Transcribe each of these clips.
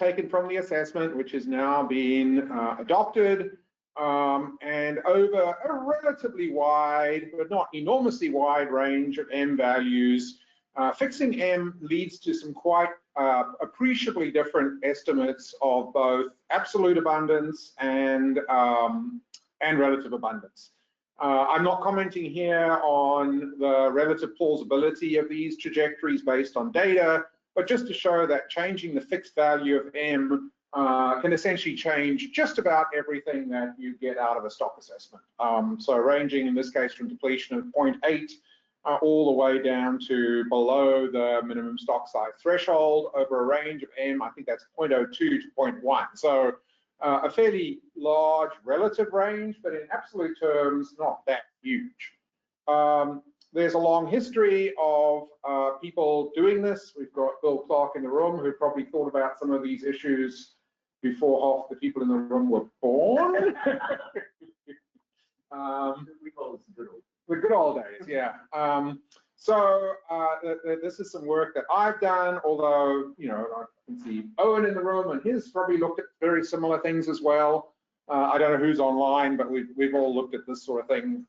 taken from the assessment, which has now been adopted, and over a relatively wide, but not enormously wide range of M values. Fixing M leads to some quite appreciably different estimates of both absolute abundance and relative abundance. I'm not commenting here on the relative plausibility of these trajectories based on data, but just to show that changing the fixed value of M can essentially change just about everything that you get out of a stock assessment. So ranging in this case from depletion of 0.8 all the way down to below the minimum stock size threshold over a range of M, I think that's 0.02 to 0.1. So a fairly large relative range, but in absolute terms, not that huge. There's a long history of people doing this. We've got Bill Clark in the room who probably thought about some of these issues before half the people in the room were born. We call this good old. The good old days, yeah. This is some work that I've done, although, you know, I can see Owen in the room and he's probably looked at very similar things as well. I don't know who's online, but we've all looked at this sort of thing.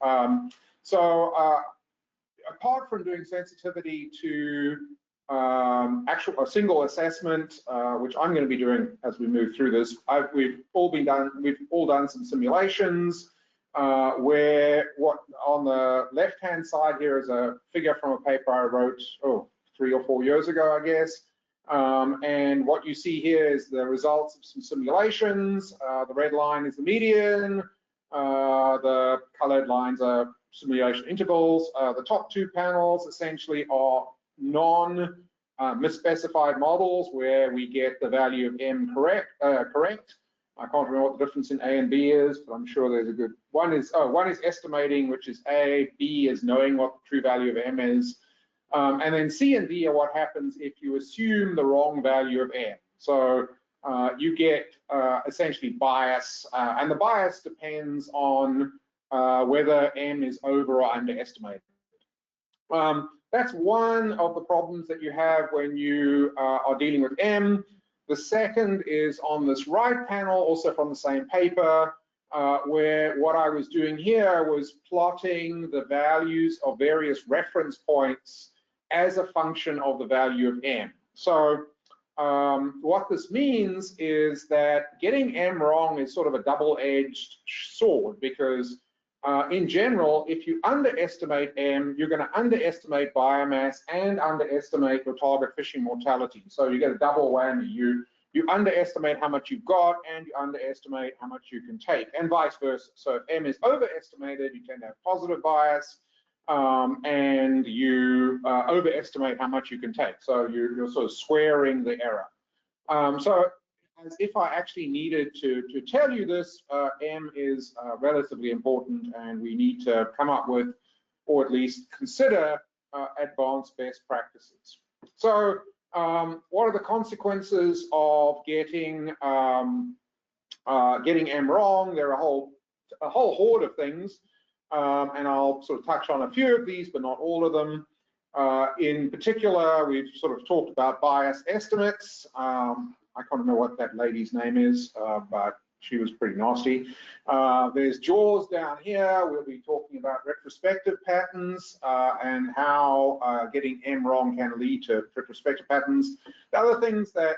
Apart from doing sensitivity to a single assessment, which I'm going to be doing as we move through this, we've all done some simulations. Where what on the left-hand side here is a figure from a paper I wrote 3 or 4 years ago, I guess. And what you see here is the results of some simulations. The red line is the median. The colored lines are simulation intervals. The top 2 panels essentially are non-misspecified models where we get the value of M correct. I can't remember what the difference in A and B is, but I'm sure there's a good one. Is estimating, which is A. B is knowing what the true value of M is, and then C and D are what happens if you assume the wrong value of M. So you get essentially bias, and the bias depends on whether M is over or underestimated. That's one of the problems that you have when you are dealing with M. The second is on this right panel, also from the same paper, where what I was doing here was plotting the values of various reference points as a function of the value of M. So what this means is that getting M wrong is sort of a double-edged sword, because in general, if you underestimate M, you're going to underestimate biomass and underestimate your target fishing mortality. So you get a double whammy. You underestimate how much you've got and you underestimate how much you can take, and vice versa. So if M is overestimated, you tend to have positive bias, and you overestimate how much you can take. So you're sort of squaring the error. So as if I actually needed to tell you this, M is relatively important, and we need to come up with, or at least consider, advanced best practices. So what are the consequences of getting M wrong? There are a whole horde of things, and I'll sort of touch on a few of these, but not all of them. In particular, we've sort of talked about bias estimates. I can't remember what that lady's name is, but she was pretty nasty. There's jaws down here. We'll be talking about retrospective patterns and how getting M wrong can lead to retrospective patterns. The other things that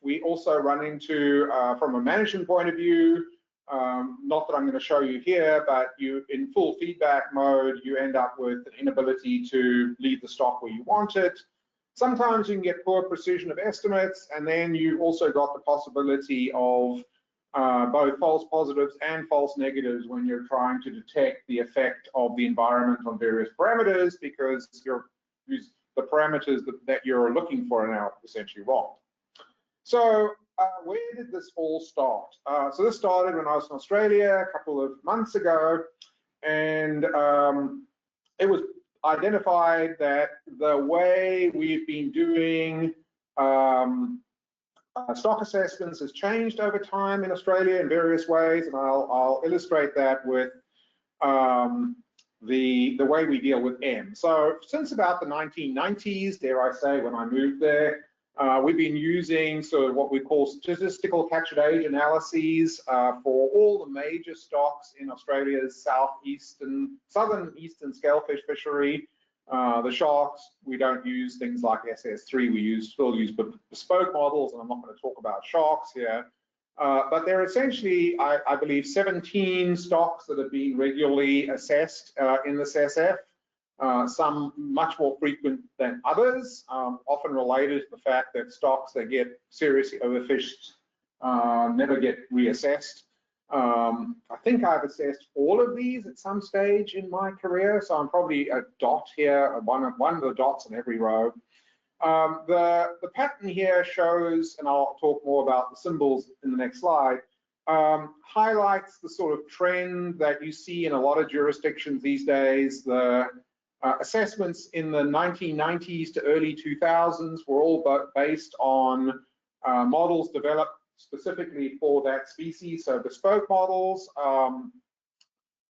we also run into from a management point of view, not that I'm going to show you here, but you, in full feedback mode, you end up with an inability to leave the stock where you want it. Sometimes you can get poor precision of estimates, and then you've also got the possibility of both false positives and false negatives when you're trying to detect the effect of the environment on various parameters, because the parameters that you're looking for are now essentially wrong. So where did this all start? So this started when I was in Australia a couple of months ago, and it was identified that the way we've been doing stock assessments has changed over time in Australia in various ways, and I'll illustrate that with the way we deal with M. So since about the 1990s, dare I say, when I moved there, We've been using sort of what we call statistical captured age analyses for all the major stocks in Australia's southern eastern scalefish fishery. The sharks, we don't use things like SS3, we still use bespoke models, and I'm not going to talk about sharks here. But there are essentially, I believe, 17 stocks that are being regularly assessed in this SF. Some much more frequent than others, often related to the fact that stocks that get seriously overfished never get reassessed. I think I've assessed all of these at some stage in my career, so I'm probably a dot here, one of the dots in every row. The pattern here shows, and I'll talk more about the symbols in the next slide, highlights the sort of trend that you see in a lot of jurisdictions these days. The assessments in the 1990s to early 2000s were all based on models developed specifically for that species, so bespoke models.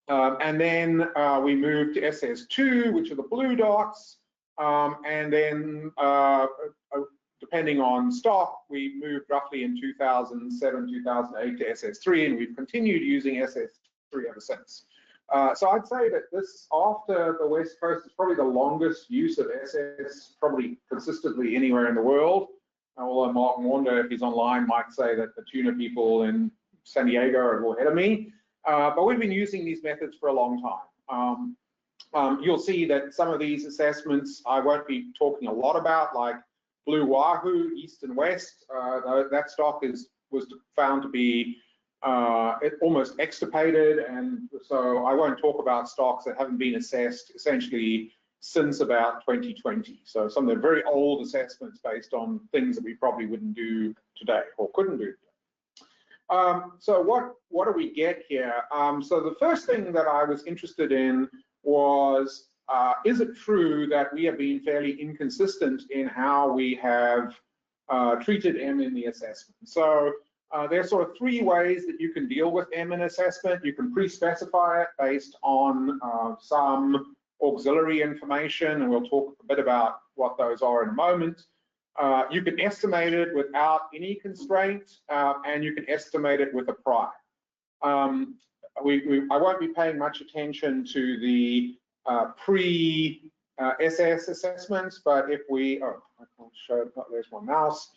And then we moved to SS2, which are the blue dots. And then, depending on stock, we moved roughly in 2007, 2008 to SS3, and we've continued using SS3 ever since. So I'd say that this, after the West Coast, is probably the longest use of SS, probably consistently anywhere in the world. Although Mark Maunder, if he's online, might say that the tuna people in San Diego are a little ahead of me. But we've been using these methods for a long time. You'll see that some of these assessments I won't be talking a lot about, like blue wahoo, east and west. That stock was found to be almost extirpated, and so I won't talk about stocks that haven't been assessed essentially since about 2020. So some of the very old assessments based on things that we probably wouldn't do today or couldn't do today. So what do we get here? So the first thing that I was interested in was, is it true that we have been fairly inconsistent in how we have treated M in the assessment? So there's sort of three ways that you can deal with M in assessment. You can pre-specify it based on some auxiliary information, and we'll talk a bit about what those are in a moment. You can estimate it without any constraint, and you can estimate it with a prior. I won't be paying much attention to the pre-SS assessments, but if we, I can't show it, there's my mouse.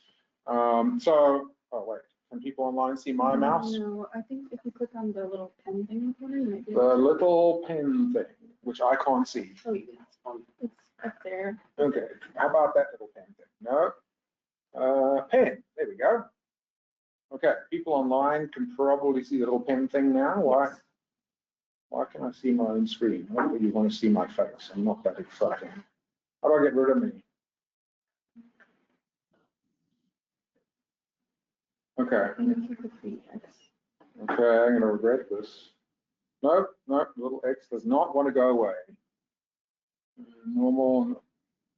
Oh wait, can people online see my mouse? No, I think if you click on the little pen thing in the corner, you might be The little pen thing, which I can't see. Oh, yes, it's up there. Okay, how about that little pen thing? No, pen, there we go. Okay, people online can probably see the little pen thing now. Why can I see my own screen? Why do you want to see my face? I'm not that exciting. How do I get rid of me? Okay. Okay, I'm going to regret this. Nope, little X does not want to go away. Normal.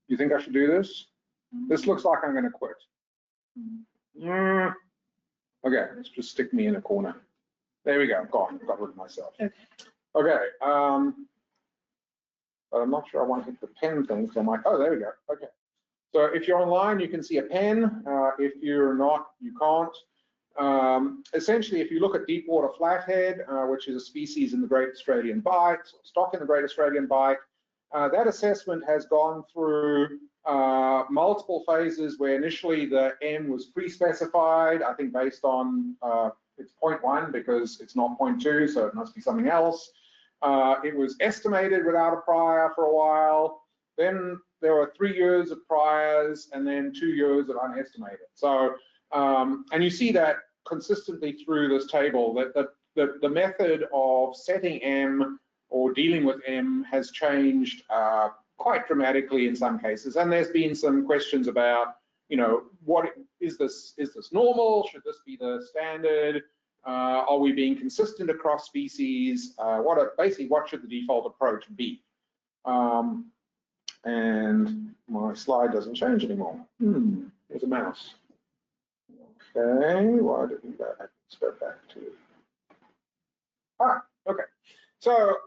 You think I should do this? This looks like I'm going to quit. Okay, let's just stick me in a corner. There we go, gone, got rid of myself. Okay, but I'm not sure I want to hit the pen thing, so I'm like, oh, there we go, okay. So if you're online, you can see a pen. If you're not, you can't. Essentially, if you look at deepwater flathead, which is a species in the Great Australian Bight, stock in the Great Australian Bight, that assessment has gone through multiple phases where initially the M was pre-specified, I think based on it's 0.1 because it's not 0.2, so it must be something else. It was estimated without a prior for a while. Then there were 3 years of priors and then 2 years of unestimated. So, and you see that consistently through this table, that the method of setting M or dealing with M has changed quite dramatically in some cases. And there's been some questions about, you know, what is this normal? Should this be the standard? Are we being consistent across species? Basically, what should the default approach be? And my slide doesn't change anymore. There's a mouse. Okay, why didn't that? Let's go back to. Okay. So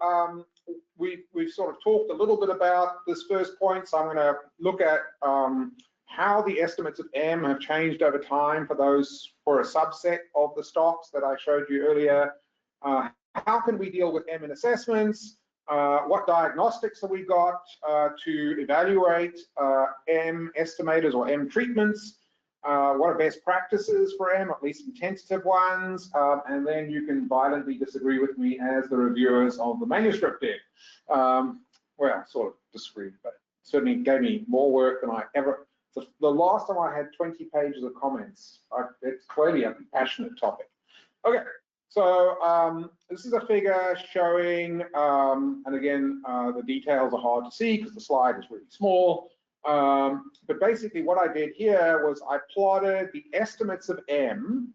we've sort of talked a little bit about this first point, so I'm going to look at how the estimates of M have changed over time for a subset of the stocks that I showed you earlier. How can we deal with M in assessments? What diagnostics have we got to evaluate M estimators or M treatments? What are best practices for M, at least some tentative ones? And then you can violently disagree with me as the reviewers of the manuscript did. Well, sort of disagreed, but certainly gave me more work than I ever. The last time I had 20 pages of comments. It's clearly a passionate topic. Okay, so this is a figure showing, and again, the details are hard to see because the slide is really small. But basically what I did here was I plotted the estimates of M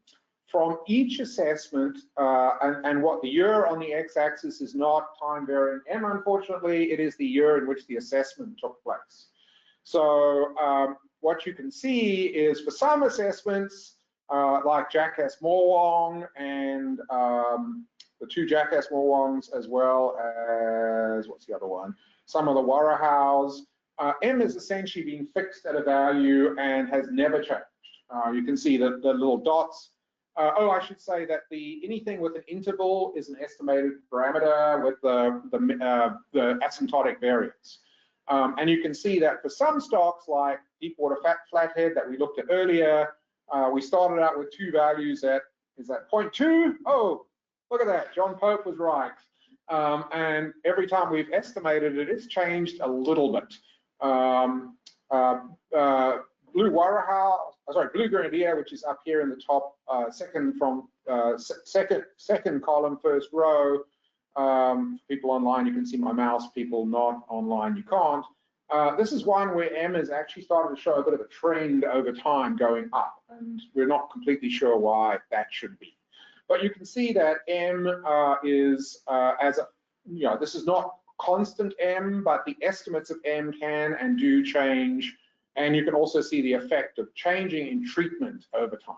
from each assessment, and what the year on the x-axis is not time varying M, unfortunately, it is the year in which the assessment took place. So what you can see is for some assessments, like Jackass Morwong and the two Jackass Morwongs, as well as, what's the other one? Some of the Warrahows, M is essentially being fixed at a value and has never changed. You can see the little dots. Oh, I should say that anything with an interval is an estimated parameter with the asymptotic variance. And you can see that for some stocks like Deepwater Flathead that we looked at earlier, we started out with two values at, is that 0.2? Oh, look at that, John Pope was right. And every time we've estimated it, it's changed a little bit. Blue Grenadier, which is up here in the top second column, first row. People online, you can see my mouse. People not online, you can't. This is one where M is actually starting to show a bit of a trend over time going up, and we're not completely sure why that should be. But you can see that M is this is not constant M, but the estimates of M can and do change. And you can also see the effect of changing in treatment over time.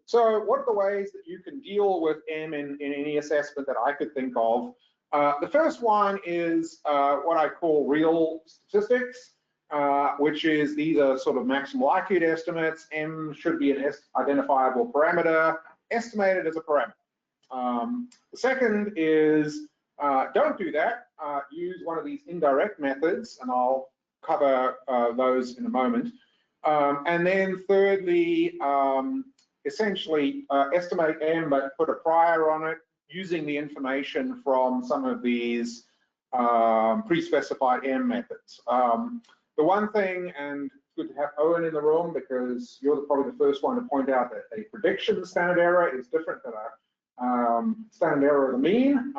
So what are the ways that you can deal with M in any assessment that I could think of? The first one is what I call real statistics, which is these are sort of maximal likelihood estimates. M should be an identifiable parameter, estimated as a parameter. The second is don't do that. Use one of these indirect methods, and I'll cover those in a moment. And then thirdly, essentially estimate M, but put a prior on it using the information from some of these pre-specified M methods. The one thing, and it's good to have Owen in the room because you're probably the first one to point out that a prediction standard error is different than a standard error of the mean.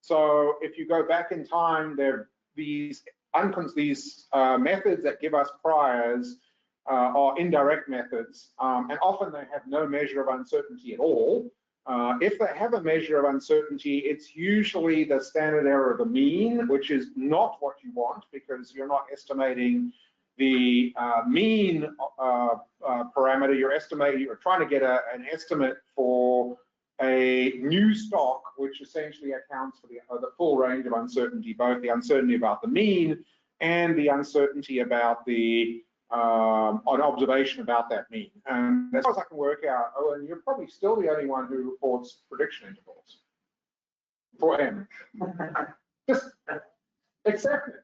So if you go back in time, there are these methods that give us priors are indirect methods, and often they have no measure of uncertainty at all. If they have a measure of uncertainty, it's usually the standard error of the mean, which is not what you want because you're not estimating the mean parameter. You're trying to get an estimate for a new stock, which essentially accounts for the full range of uncertainty, both the uncertainty about the mean and the uncertainty about the an observation about that mean. And as far as I can work out, Owen, you're probably still the only one who reports prediction intervals for M. Just accept it.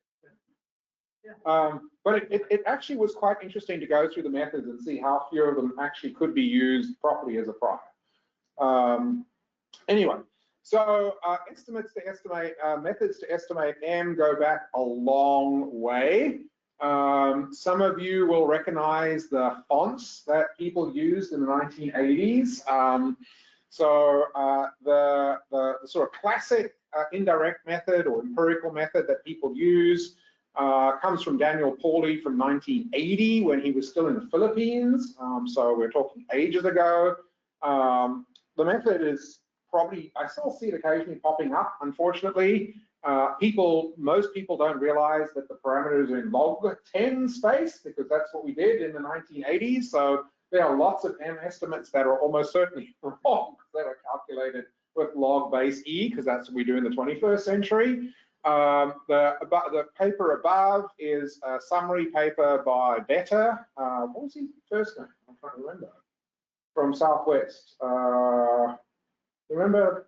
But it actually was quite interesting to go through the methods and see how few of them actually could be used properly as a prior. Anyway, so estimates to estimate, methods to estimate M go back a long way. Some of you will recognize the fonts that people used in the 1980s. So the sort of classic indirect method or empirical method that people use comes from Daniel Pauly from 1980 when he was still in the Philippines. So we're talking ages ago. The method is probably, I still see it occasionally popping up, unfortunately. Most people don't realize that the parameters are in log 10 space because that's what we did in the 1980s. So there are lots of M estimates that are almost certainly wrong that are calculated with log base E because that's what we do in the 21st century. The paper above is a summary paper by Better. What was his first name? I'm trying to remember. From Southwest. Remember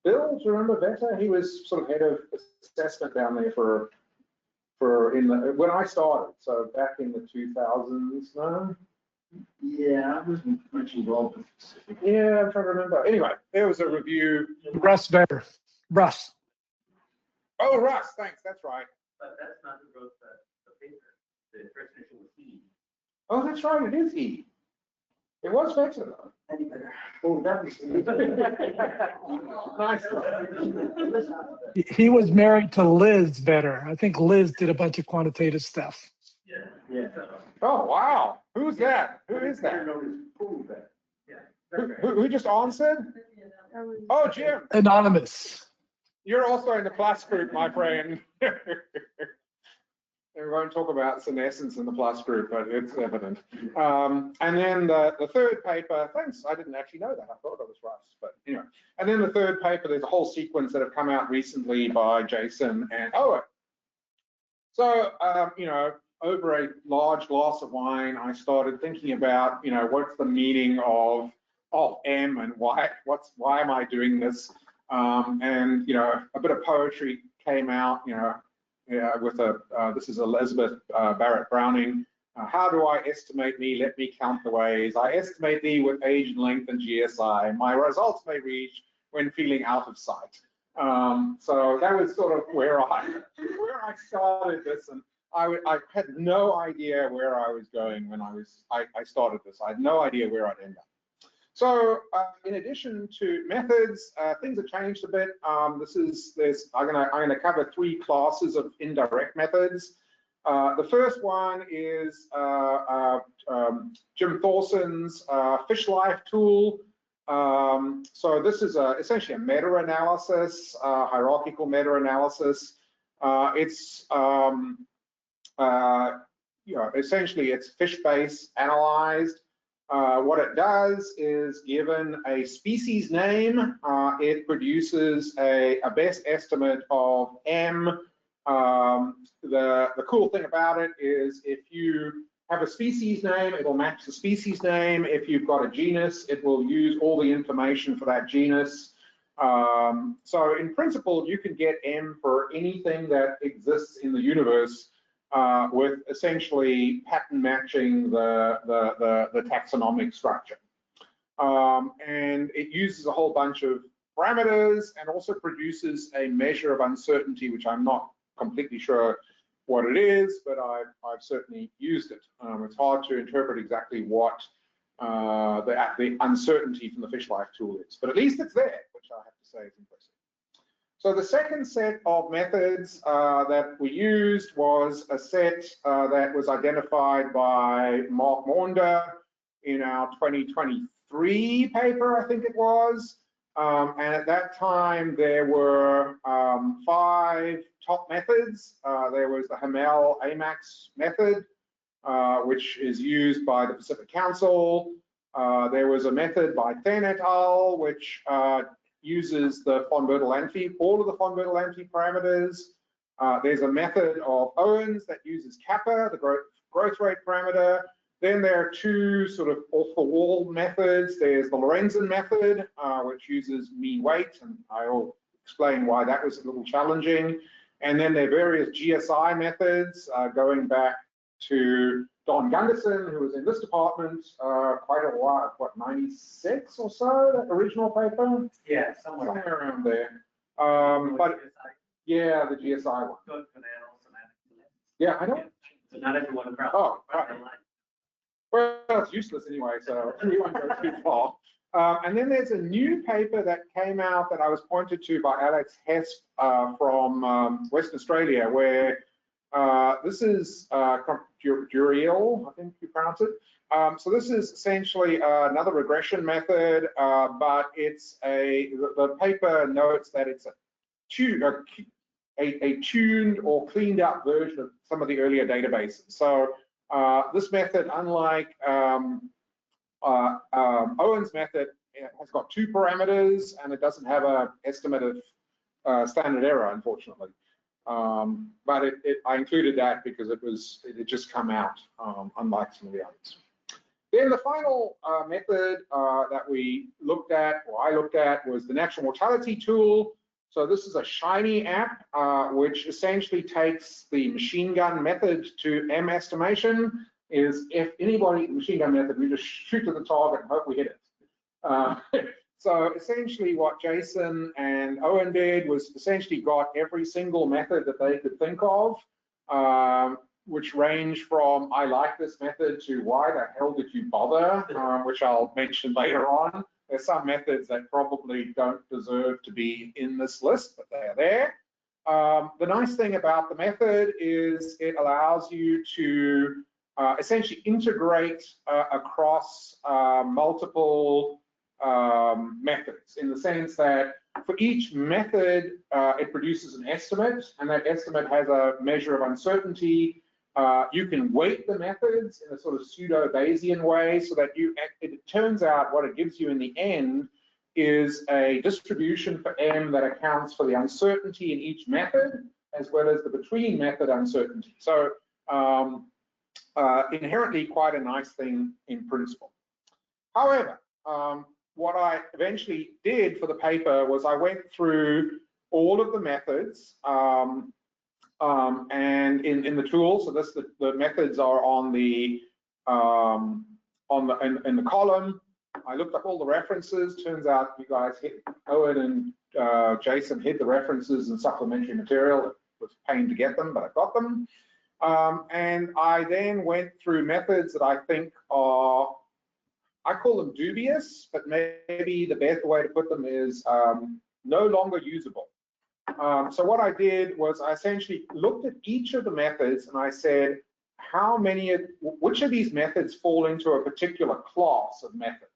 Bill? Do you remember Better? He was sort of head of assessment down there when I started. So back in the 2000s. No. Yeah, I wasn't much involved with Pacific. Yeah, I'm trying to remember. Anyway, there was a review. Russ Better. Russ. Oh, Russ, thanks. That's right. But that's not who wrote the paper. The first initial was E. Oh, that's right. It is E. It was Better though. Any better? Oh, that was nice. He was married to Liz Better. I think Liz did a bunch of quantitative stuff. Yeah, yeah. Oh, wow. Who's that? Who is that? Yeah. Who just answered? That was- Oh, Jim. Anonymous. You're also in the plus group, my friend. We won't talk about senescence in the plus group, but it's evident. And then the third paper, thanks, I didn't actually know that. I thought it was Russ, but anyway. And then the third paper, there's a whole sequence that have come out recently by Jason and Owen. So, over a large glass of wine, I started thinking about, what's the meaning of M and why am I doing this? And, a bit of poetry came out, with this is Elizabeth Barrett Browning. How do I estimate me? Let me count the ways. I estimate thee with age and length and GSI. My results may reach when feeling out of sight. So that was sort of where I started this, and I had no idea where I was going when I started this. I had no idea where I'd end up. So in addition to methods, things have changed a bit. I'm gonna cover 3 classes of indirect methods. The first one is Jim Thorson's fish life tool. So this is essentially a meta-analysis, hierarchical meta-analysis. Essentially it's fish-based analyzed. What it does is, given a species name, it produces a best estimate of M. The cool thing about it is if you have a species name, it'll match the species name. If you've got a genus, it will use all the information for that genus. So in principle, you can get M for anything that exists in the universe with essentially pattern matching the taxonomic structure. And it uses a whole bunch of parameters and also produces a measure of uncertainty, which I'm not completely sure what it is, but I've certainly used it. It's hard to interpret exactly what the uncertainty from the fish life tool is, but at least it's there, which I have to say is impressive. So the second set of methods that we used was a set that was identified by Mark Maunder in our 2023 paper, I think it was. And at that time, there were 5 top methods. There was the Hamel-Amax method, which is used by the Pacific Council. There was a method by Then et al., which uses the von Bertalanffy, all of the von Bertalanffy parameters. There's a method of Owens that uses kappa, the growth rate parameter. Then there are 2 sort of off-the-wall methods. There's the Lorenzen method, which uses mean weight, and I'll explain why that was a little challenging. And then there are various GSI methods going back to Don Gunderson, who was in this department quite a while, what, 96 or so, that original paper? Yeah, somewhere around there. But yeah, the GSI one. Yeah, I know. So not everyone across. Oh, right. Well, it's useless anyway, so we won't go too far. And then there's a new paper that came out that I was pointed to by Alex Hesp from Western Australia, where this is Duriel, I think you pronounce it. So this is essentially another regression method, but it's the paper notes that it's a tuned or cleaned up version of some of the earlier databases. So this method, unlike Owen's method, it has got 2 parameters and it doesn't have an estimate of standard error, unfortunately. But I included that because it had just come out, unlike some of the others. Then the final method that we looked at, or I looked at, was the natural mortality tool. So this is a Shiny app, which essentially takes the machine gun method to M estimation. Is if anybody, machine gun method, we just shoot to the target and hope we hit it. So essentially what Jason and Owen did was essentially got every single method that they could think of, which range from I like this method to why the hell did you bother, which I'll mention later on. There's some methods that probably don't deserve to be in this list, but they're there. The nice thing about the method is it allows you to essentially integrate across multiple methods, in the sense that for each method, it produces an estimate, and that estimate has a measure of uncertainty. You can weight the methods in a sort of pseudo-Bayesian way, so that it turns out what it gives you in the end is a distribution for M that accounts for the uncertainty in each method, as well as the between method uncertainty. So inherently quite a nice thing in principle. However, what I eventually did for the paper was I went through all of the methods and in the tool. So the methods are on the in the column. I looked up all the references. Turns out you guys Owen and Jason hid the references and supplementary material. It was a pain to get them, but I got them. And I then went through methods that I think are, I call them dubious, but maybe the best way to put them is no longer usable. So what I did was I essentially looked at each of the methods and I said, which of these methods fall into a particular class of method?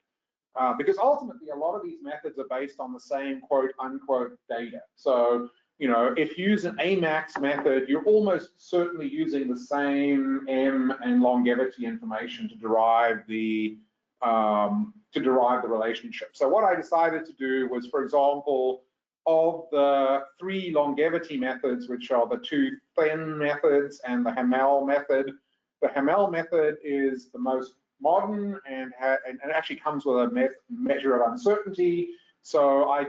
Because ultimately, a lot of these methods are based on the same quote unquote data. So, you know, if you use an AMAX method, you're almost certainly using the same M and longevity information to derive the relationship. So what I decided to do was, for example, of the 3 longevity methods, which are the 2 Thin methods and the Hamel method, the Hamel method is the most modern and actually comes with a measure of uncertainty. So I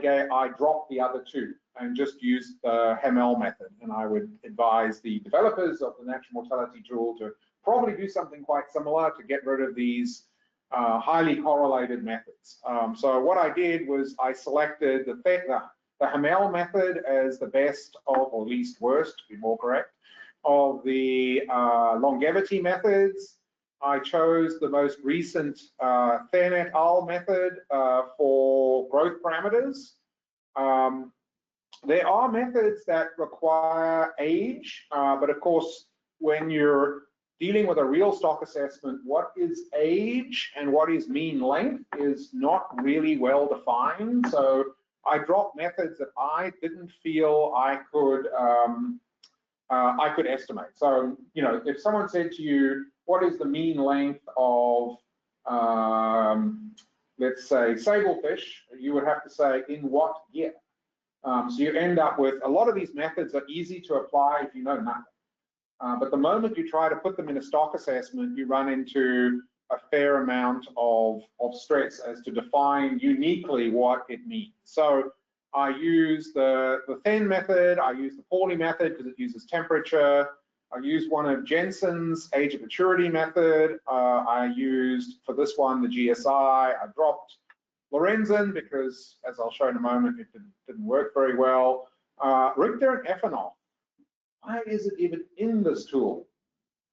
dropped the other 2 and just used the Hamel method. And I would advise the developers of the natural mortality tool to probably do something quite similar to get rid of these highly correlated methods. So what I did was I selected the Hamel method as the best of, or least worst, to be more correct, of the longevity methods. I chose the most recent Thin et al. Method for growth parameters. There are methods that require age, but of course, when you're dealing with a real stock assessment, what is age and what is mean length is not really well defined. So I dropped methods that I didn't feel I could estimate. So, you know, if someone said to you, what is the mean length of, let's say, sablefish, you would have to say, in what year? So you end up with, a lot of these methods are easy to apply if you know nothing. But the moment you try to put them in a stock assessment, you run into a fair amount of stress as to define uniquely what it means. So I use the Thin method, I use the Pauli method because it uses temperature. I used one of Jensen's age of maturity method. I used, for this one, the GSI. I dropped Lorenzen because, as I'll show in a moment, it didn't work very well. Richter and Effenoff. Why is it even in this tool?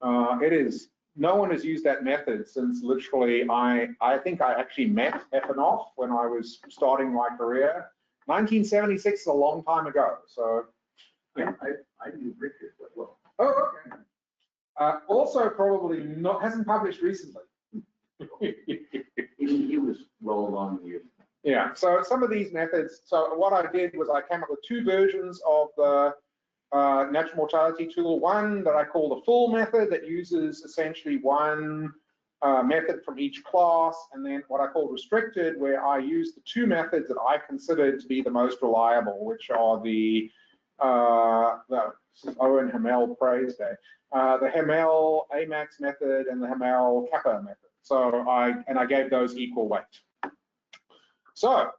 It is, no one has used that method since literally, I think I actually met Effenoff when I was starting my career. 1976 is a long time ago, so. Yeah. I knew Richard quite well. Oh, okay. Also probably hasn't published recently. He was well along the years. Yeah, so some of these methods, so what I did was I came up with 2 versions of the natural mortality tool. One that I call the full method that uses essentially one method from each class, and then what I call restricted, where I use the two methods that I consider to be the most reliable, which are the Owen Hamel praise day, the Hamel Amax method and the Hamel Kappa method. So I gave those equal weight. So,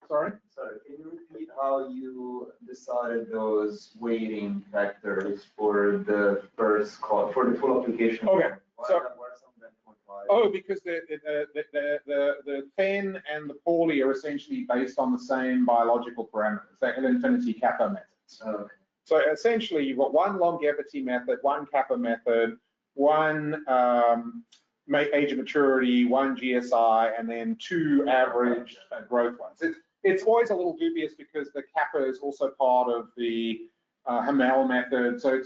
sorry? Sorry, can you repeat how you decided those weighting factors for the first call, for the full application? Okay. Why So, some of them 0.5? oh, because the pen and the poorly are essentially based on the same biological parameters, the infinity kappa methods. Okay. So essentially, you've got one longevity method, one kappa method, one age of maturity, one GSI, and then two average growth ones. It's always a little dubious because the kappa is also part of the Hamel method. So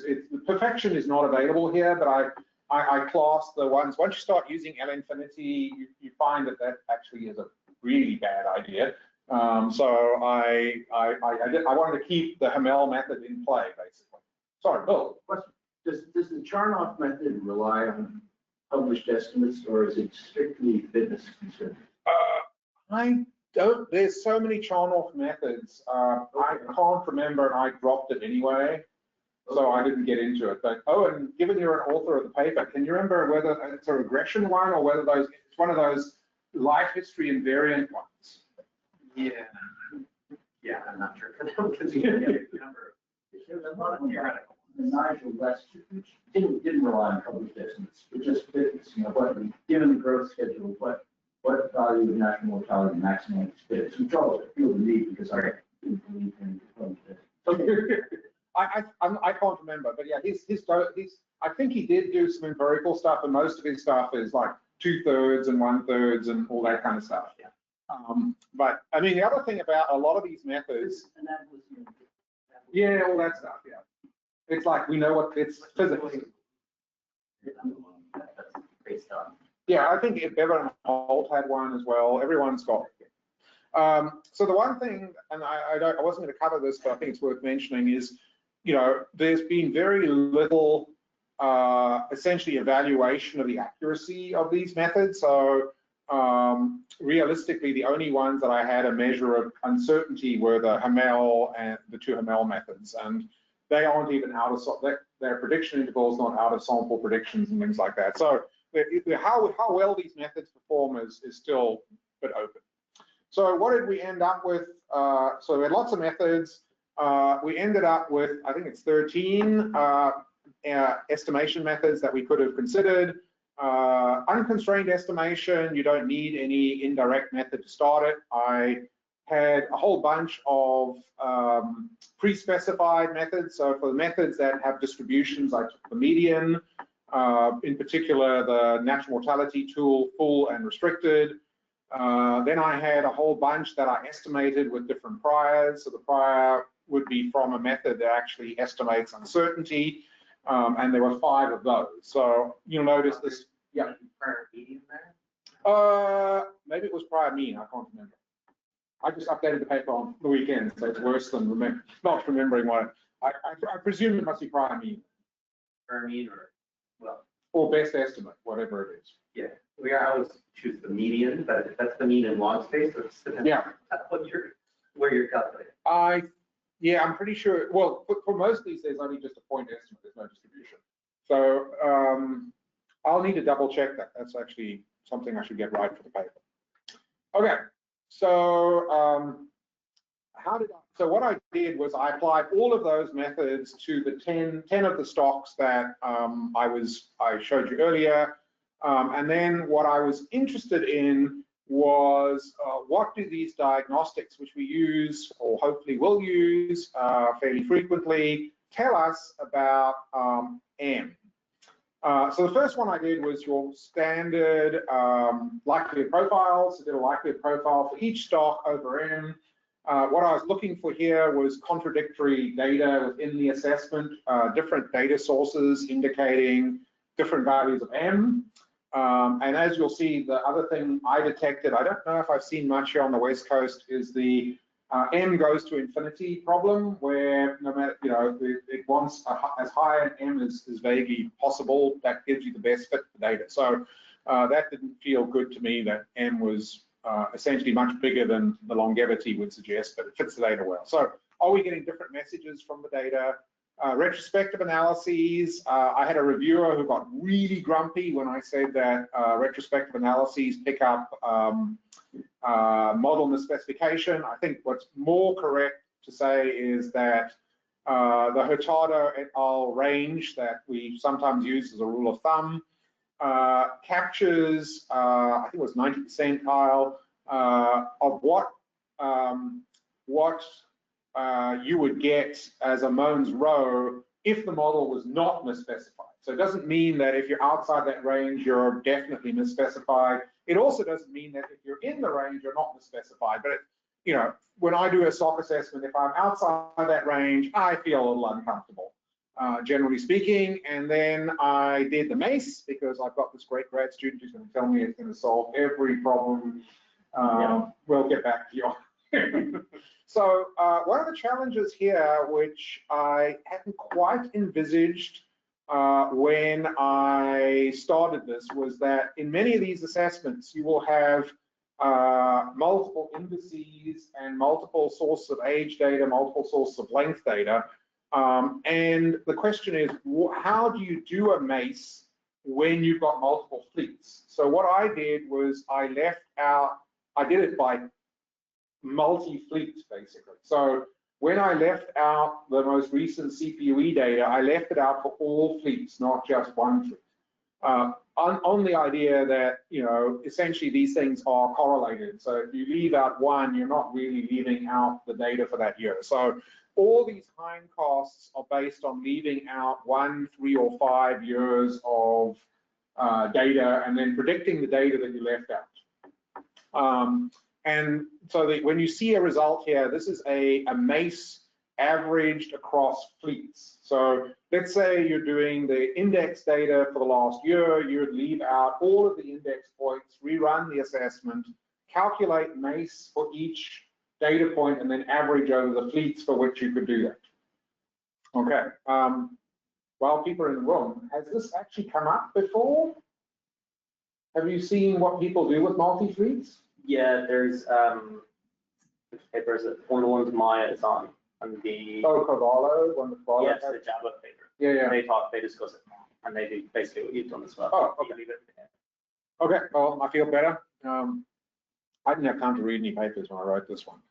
perfection is not available here, but I class the ones. Once you start using L infinity, you find that actually is a really bad idea. So I wanted to keep the Hamel method in play, basically. Sorry, Bill. Does the Charnoff method rely on published estimates, or is it strictly fitness concerned? I don't. There's so many Charnoff methods. I can't remember, and I dropped it anyway. So I didn't get into it. But and given you're an author of the paper, can you remember whether it's a regression one or whether it's one of those life history invariant ones? Yeah. Yeah, I'm not sure for that because you get a number. There's a lot of theoretical. The Nigel Lester, which didn't rely on published estimates, but just fitness. What given the growth schedule, what value of national mortality maximum fits? Which all feel the need because I didn't believe in published estimates. I can't remember, but yeah, he's I think he did do some empirical stuff, and most of his stuff is like 2/3 and 1/3 and all that kind of stuff. Yeah. But I mean, the other thing about a lot of these methods, And that was, yeah, all that stuff, yeah. It's like we know what it's physics. That's great stuff. Yeah, I think Bevan and Holt had one as well. Everyone's got. So the one thing, and I wasn't going to cover this, but I think it's worth mentioning is, there's been very little essentially evaluation of the accuracy of these methods. So realistically, the only ones that I had a measure of uncertainty were the Hamel and the two Hamel methods, and they aren't even out of their prediction intervals, not out of sample predictions and things like that. So how well these methods perform is still a bit open. So what did we end up with? So we had lots of methods. We ended up with, I think it's 13 estimation methods that we could have considered. Unconstrained estimation, you don't need any indirect method to start it. I had a whole bunch of pre-specified methods. So for the methods that have distributions, I took the median, in particular the natural mortality tool, full and restricted. Then I had a whole bunch that I estimated with different priors. So the prior would be from a method that actually estimates uncertainty, and there were 5 of those. So you'll notice this. Yeah. Prior median there? Maybe it was prior mean. I can't remember. I just updated the paper on the weekend, so it's worse than not remembering what. I presume it must be prior mean. Prior mean Or best estimate, whatever it is. yeah. I always choose the median, but if that's the mean in log space, it's Yeah. where you're calculating. Yeah, I'm pretty sure. Well, for most of these, there's only just a point estimate. There's no distribution. So I'll need to double check that. That's actually something I should get right for the paper. Okay. So so what I did was I applied all of those methods to the 10 of the stocks that I showed you earlier. And then what I was interested in was what do these diagnostics, which we use or hopefully will use fairly frequently, tell us about M. So the first one I did was your standard likelihood profiles. I did a likelihood profile for each stock over M. What I was looking for here was contradictory data within the assessment, different data sources indicating different values of M. And as you'll see, the other thing I detected, I don't know if I've seen much here on the West Coast, is the M goes to infinity problem, where no matter, it wants as high an M as vaguely possible. That gives you the best fit for data. So that didn't feel good to me, that M was essentially much bigger than the longevity would suggest, but it fits the data well. So are we getting different messages from the data? Retrospective analyses, I had a reviewer who got really grumpy when I said that retrospective analyses pick up model misspecification. I think what's more correct to say is that the Hurtado et al. Range that we sometimes use as a rule of thumb captures, I think it was 90 percentile of what you would get as a Mohs row if the model was not misspecified. So it doesn't mean that if you're outside that range, you're definitely misspecified. It also doesn't mean that if you're in the range, you're not misspecified. But when I do a SOC assessment, if I'm outside that range, I feel a little uncomfortable, generally speaking. And then I did the MACE, because I've got this great grad student who's going to tell me it's going to solve every problem. We'll get back to you. So one of the challenges here, which I hadn't quite envisaged when I started this, was that in many of these assessments, you will have multiple indices and multiple sources of age data, multiple sources of length data. And the question is, how do you do a MACE when you've got multiple fleets? So what I did was I did it by multi-fleet, basically. So when I left out the most recent CPUE data, I left it out for all fleets, not just one fleet. On the idea that, essentially these things are correlated. So if you leave out one, you're not really leaving out the data for that year. So all these hindcasts are based on leaving out 1, 3, or 5 years of data and then predicting the data that you left out. And so when you see a result here, this is a MACE averaged across fleets. So let's say you're doing the index data for the last year, you would leave out all of the index points, rerun the assessment, calculate MACE for each data point, and then average over the fleets for which you could do that. Okay, while people are in the room, has this actually come up before? Have you seen what people do with multi-fleets? Yeah, there's papers that one of the ones Maya is on the Cavallo, one of the yes, the Java paper. Yeah. They discuss it, and they do basically what you've done as well. Oh, okay. Okay, well, I feel better. I didn't have time to read any papers when I wrote this one.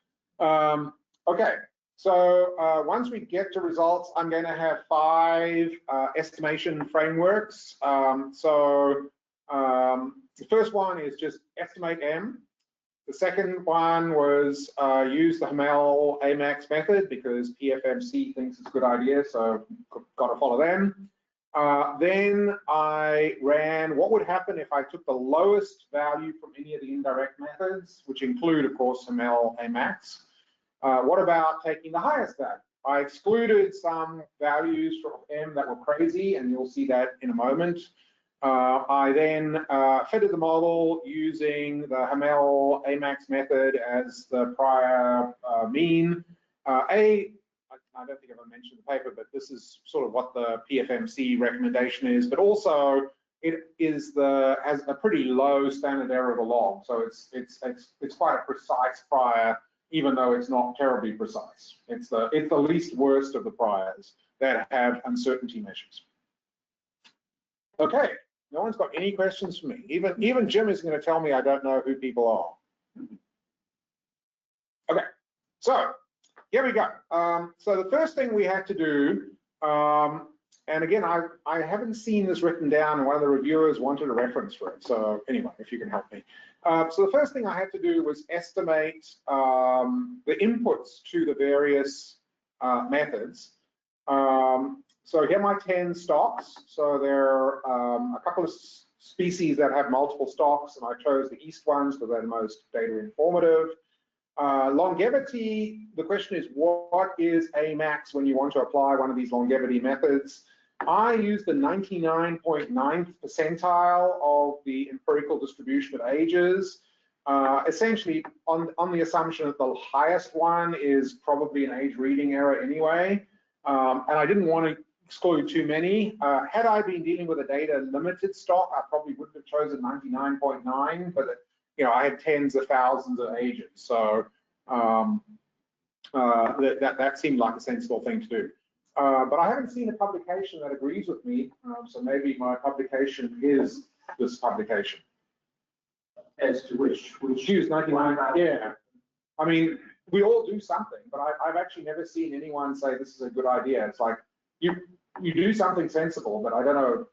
Okay, so once we get to results, I'm going to have 5 estimation frameworks. The first one is just estimate M. The second one was use the Hamel AMAX method, because PFMC thinks it's a good idea, so got to follow them. Then I ran what would happen if I took the lowest value from any of the indirect methods, which include, of course, Hamel AMAX. What about taking the highest value? I excluded some values from M that were crazy, and you'll see that in a moment. I then fitted the model using the Hamel AMAX method as the prior mean. I don't think I've mentioned the paper, but this is sort of what the PFMC recommendation is, but also it is has a pretty low standard error of the log. So it's quite a precise prior, even though it's not terribly precise. It's the least worst of the priors that have uncertainty measures. Okay. No one's got any questions for me. Even Jim is going to tell me I don't know who people are. Okay, so here we go. So the first thing we had to do, and again, I haven't seen this written down, and one of the reviewers wanted a reference for it. So anyway, if you can help me. So the first thing I had to do was estimate the inputs to the various methods. So here are my 10 stocks. So there are a couple of species that have multiple stocks, and I chose the east ones because they're the most data informative. Longevity, the question is, what is AMAX when you want to apply one of these longevity methods? I use the 99.9th percentile of the empirical distribution of ages. essentially on the assumption that the highest one is probably an age reading error anyway. And I didn't want to exclude too many. Had I been dealing with a data limited stock, I probably wouldn't have chosen 99.9, but I had tens of thousands of ages. So that seemed like a sensible thing to do. But I haven't seen a publication that agrees with me, so maybe my publication is this publication. As to which Choose 99, yeah. I mean, we all do something, but I've actually never seen anyone say this is a good idea. It's like, you do something sensible, but I don't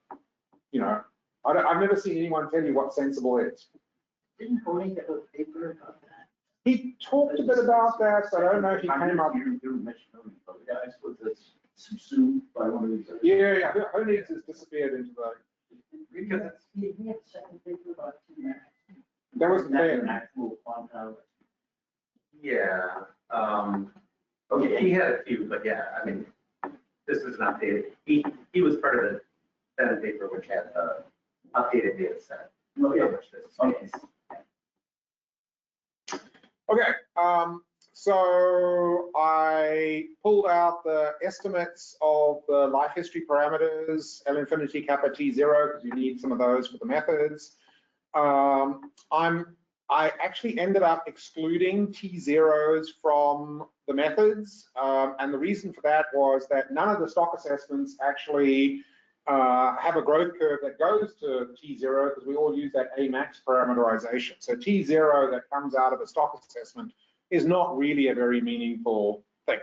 know, I've never seen anyone tell you what sensible is. Didn't Tony get a paper about that? He talked a bit about that, so I don't know if he came up. Yeah, I suppose that's subsumed by one of these. Yeah, Honey's has disappeared into the. Because he had a second paper about 2 minutes. That wasn't That's an fair. actual quantum. Yeah, okay, he had a few, but yeah, I mean, this is an updated, he was part of the Senate paper which had the updated data set. Okay. Published this. Okay. Okay, so I pulled out the estimates of the life history parameters, L infinity, kappa, T0, because you need some of those for the methods. I actually ended up excluding T0s from the methods, and the reason for that was that none of the stock assessments actually have a growth curve that goes to T0 because we all use that A max parameterization. So T0 that comes out of a stock assessment is not really a very meaningful thing.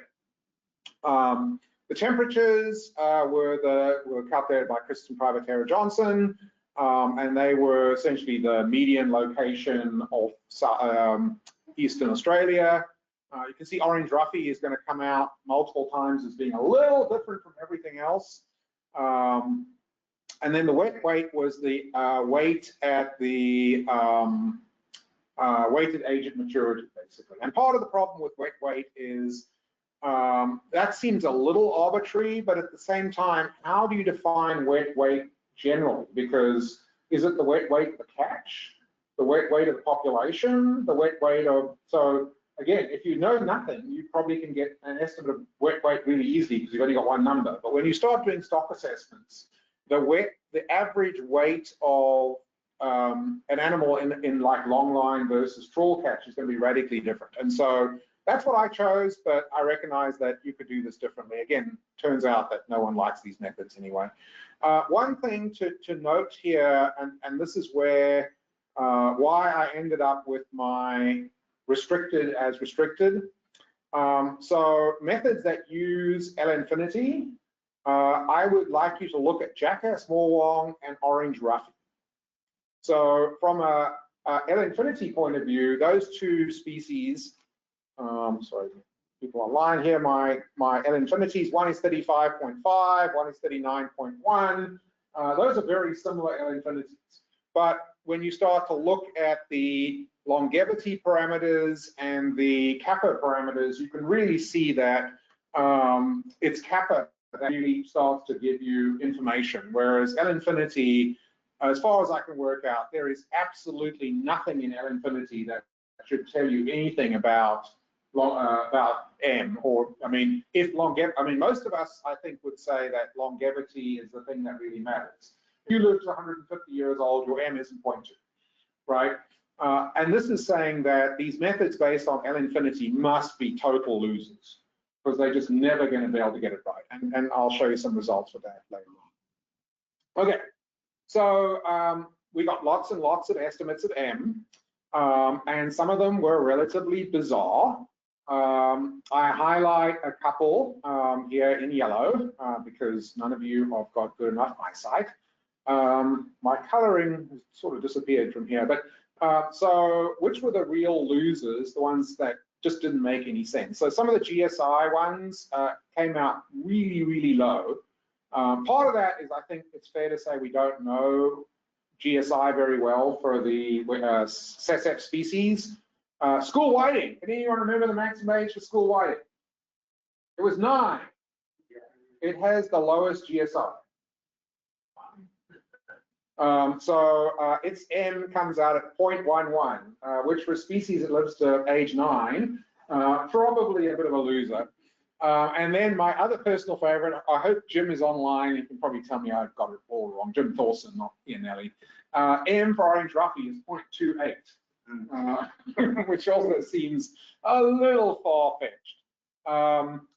The temperatures were calculated by Kristen Privatera Johnson, and they were essentially the median location of Eastern Australia. You can see Orange Roughy is going to come out multiple times as being a little different from everything else. And then the wet weight was the weight at the weighted age at maturity, basically. And part of the problem with wet weight is that seems a little arbitrary, but at the same time, how do you define wet weight generally? Because is it the wet weight of the catch, the wet weight of the population, the wet weight of, so again, if you know nothing, you probably can get an estimate of wet weight really easily because you've only got one number. But when you start doing stock assessments, the average weight of an animal in like long line versus trawl catch is going to be radically different. And so that's what I chose, but I recognize that you could do this differently. Again, turns out that no one likes these methods anyway. One thing to note here, and this is where why I ended up with my restricted as restricted. So methods that use L infinity, I would like you to look at Jackass Morwong and Orange Roughy. So from a L infinity point of view, those two species, sorry, people online here, my L infinities, one is 35.5, one is 39.1. Those are very similar L infinities. But when you start to look at the longevity parameters and the kappa parameters, you can really see that it's kappa that really starts to give you information, whereas L infinity, as far as I can work out, there is absolutely nothing in L infinity that should tell you anything about M, or I mean, most of us, I think, would say that longevity is the thing that really matters. If you live to 150 years old, your M isn't 0.2, right? And this is saying that these methods based on L infinity must be total losers because they're just never going to be able to get it right. And I'll show you some results for that later on. Okay, so we got lots and lots of estimates of M, and some of them were relatively bizarre. I highlight a couple here in yellow because none of you have got good enough eyesight. My coloring has sort of disappeared from here, but so which were the real losers, the ones that just didn't make any sense? So some of the GSI ones came out really, really low. Part of that is, I think it's fair to say we don't know GSI very well for the SESF species. School whiting, can anyone remember the maximum age for school whiting? It was 9. It has the lowest GSI. Its M comes out at 0.11, which for a species that lives to age 9, probably a bit of a loser. And then my other personal favorite, I hope Jim is online. He can probably tell me I've got it all wrong. Jim Thorson, not Ian Ellie. M for orange ruffy is 0.28, which also seems a little far-fetched.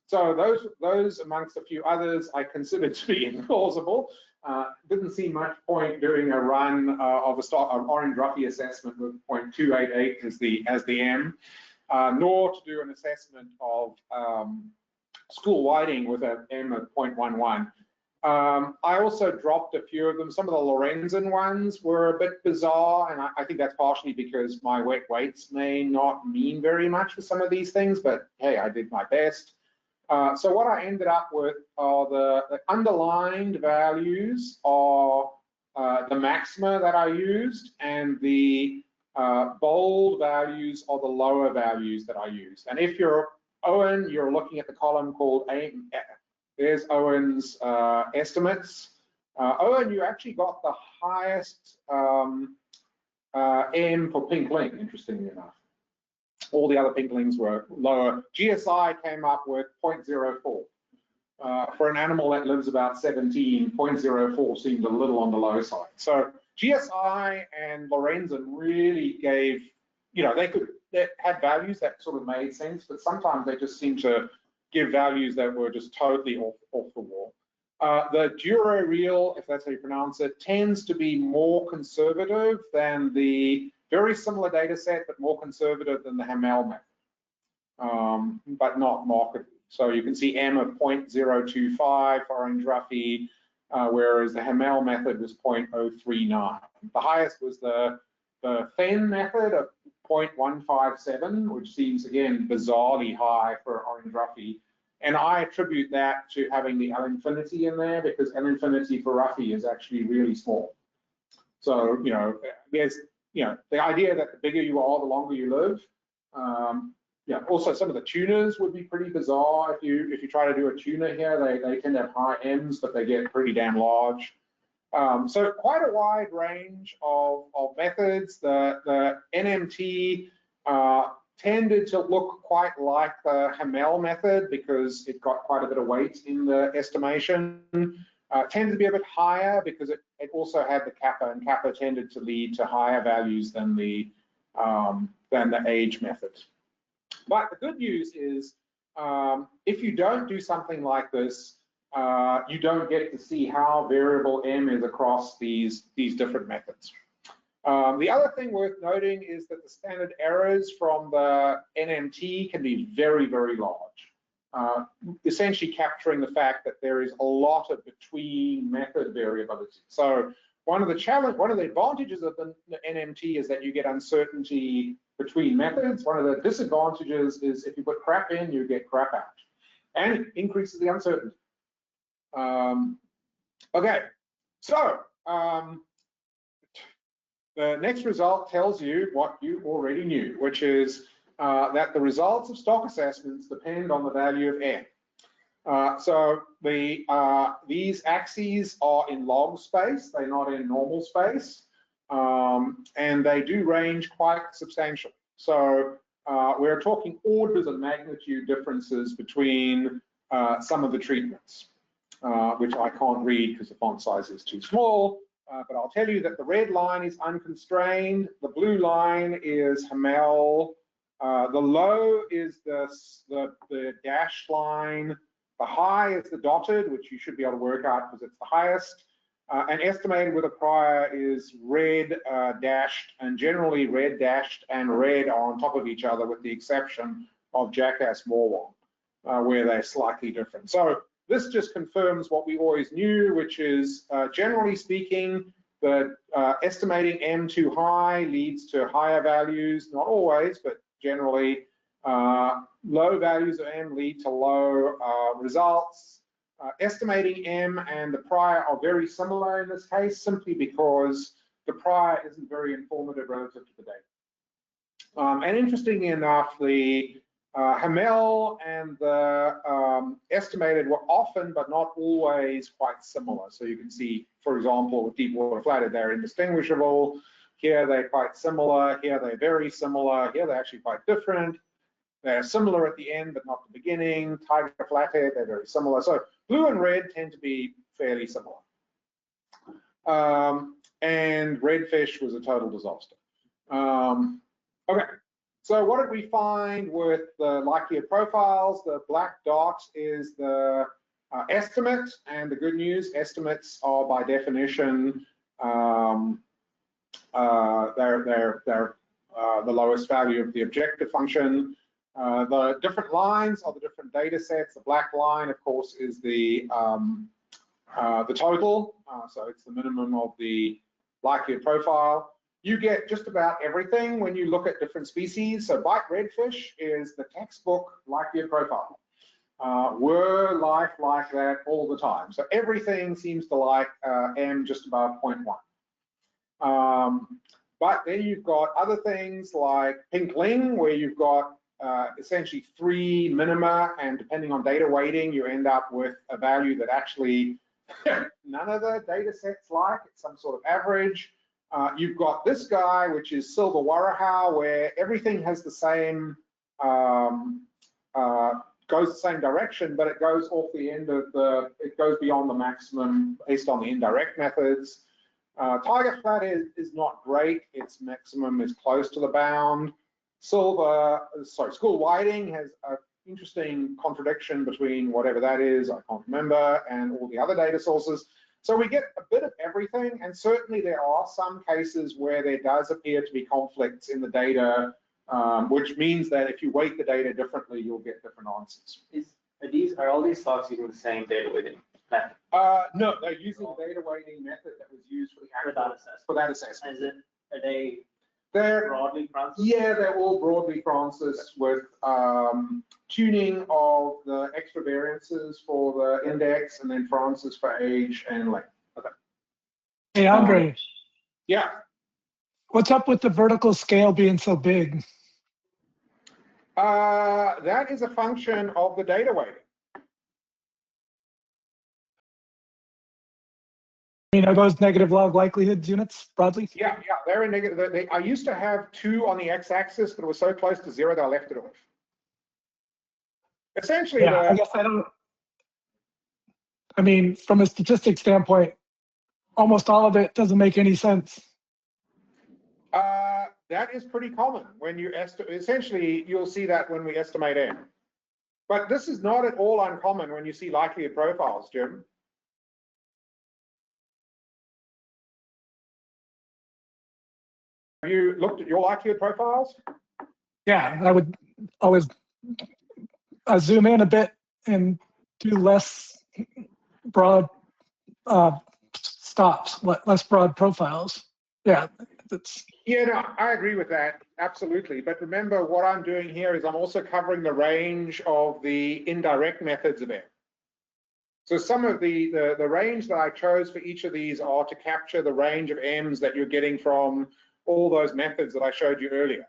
So those amongst a few others I consider to be implausible. Didn't see much point doing a run of an orange ruffy assessment with 0.288 as the M, nor to do an assessment of school whiting with an M of 0.11. I also dropped a few of them. Some of the Lorenzen ones were a bit bizarre, and I think that's partially because my wet weights may not mean very much for some of these things, but hey, I did my best. So what I ended up with are the underlined values are the maxima that I used, and the bold values are the lower values that I used. And if you're Owen, you're looking at the column called there's Owen's estimates. Owen, you actually got the highest M for pinkling, interestingly enough. All the other pinklings were lower. GSI came up with 0.04. For an animal that lives about 17, 0.04 seemed a little on the low side. So GSI and Lorenzen really gave, they had values that sort of made sense, but sometimes they just seemed to give values that were just totally off the wall. The Duro Real, if that's how you pronounce it, tends to be more conservative than the very similar data set, but more conservative than the Hamel method, but not markedly. So you can see M of 0.025 for orange ruffy, whereas the Hamel method was 0.039. The highest was the Fen method of 0.157, which seems, again, bizarrely high for orange ruffy. And I attribute that to having the L infinity in there, because L infinity for ruffy is actually really small. So, there's, the idea that the bigger you are, the longer you live. Also some of the tuners would be pretty bizarre. If you try to do a tuner here, they tend to have high M's, but they get pretty damn large. So quite a wide range of methods. The NMT tended to look quite like the Hamel method because it got quite a bit of weight in the estimation. Tended to be a bit higher because it also had the kappa, and kappa tended to lead to higher values than the age method. But the good news is, if you don't do something like this, you don't get to see how variable M is across these different methods. The other thing worth noting is that the standard errors from the NMT can be very, very large, essentially capturing the fact that there is a lot of between method variability. So one of the advantages of the NMT is that you get uncertainty between methods. One of the disadvantages is if you put crap in, you get crap out, and it increases the uncertainty. Okay, so the next result tells you what you already knew, which is that the results of stock assessments depend on the value of M. So these axes are in log space, they're not in normal space, and they do range quite substantially. So we're talking orders of magnitude differences between some of the treatments, which I can't read because the font size is too small. But I'll tell you that the red line is unconstrained, the blue line is Hamel, the low is the dashed line, the high is the dotted, which you should be able to work out because it's the highest, and estimated with a prior is red dashed, and generally red dashed and red are on top of each other with the exception of Jackass Morwong, where they're slightly different. So this just confirms what we always knew, which is, generally speaking, that estimating M too high leads to higher values, not always, but generally. Low values of M lead to low results. Estimating M and the prior are very similar in this case, simply because the prior isn't very informative relative to the data. And interestingly enough, the Hamel and the estimated were often, but not always, quite similar. So you can see, for example, with deep water flathead, they're indistinguishable. Here they're quite similar. Here they're very similar. Here they're actually quite different. They're similar at the end, but not the beginning. Tiger flathead, they're very similar. So blue and red tend to be fairly similar. And redfish was a total disaster. Okay. So what did we find with the likelihood profiles? The black dot is the estimate, and the good news, estimates are by definition they're the lowest value of the objective function. The different lines are the different data sets. The black line, of course, is the total, so it's the minimum of the likelihood profile. You get just about everything when you look at different species. So bite redfish is the textbook likelihood profile. Were life like that all the time. So everything seems to like M just above 0.1. But then you've got other things like pink ling, where you've got essentially 3 minima, and depending on data weighting, you end up with a value that actually none of the data sets like. It's some sort of average. You've got this guy, which is silver warahau, where everything has the same, goes the same direction, but it goes off the end of the, it goes beyond the maximum based on the indirect methods. Tiger flathead is not great. Its maximum is close to the bound. School whiting has an interesting contradiction between whatever that is, I can't remember, and all the other data sources. So we get a bit of everything, and certainly there are some cases where there does appear to be conflicts in the data, which means that if you weight the data differently, you'll get different answers. Are all these stocks using the same data weighting method? No, they're using the data weighting method that was used for that assessment. Are they They're broadly Francis? Yeah, they're all broadly Francis with tuning of the extra variances for the index, and then Francis for age and length. Okay. Hey, Andre, Yeah. what's up with the vertical scale being so big? That is a function of the data weighting. I mean, are those negative log likelihood units broadly? Yeah, they're in negative. I used to have 2 on the x-axis, but it was so close to 0 that I left it off. Essentially, Yeah, I guess I don't. I mean, from a statistics standpoint, almost all of it doesn't make any sense. that is pretty common when you estimate. Essentially, you'll see that when we estimate M. But this is not at all uncommon when you see likelihood profiles, Jim. Have you looked at your likelihood profiles? Yeah, I would always zoom in a bit and do less broad stops, less broad profiles. Yeah, that's. Yeah, no, I agree with that, absolutely. But remember, what I'm doing here is I'm also covering the range of the indirect methods of M. So some of the range that I chose for each of these are to capture the range of M's that you're getting from all those methods that I showed you earlier.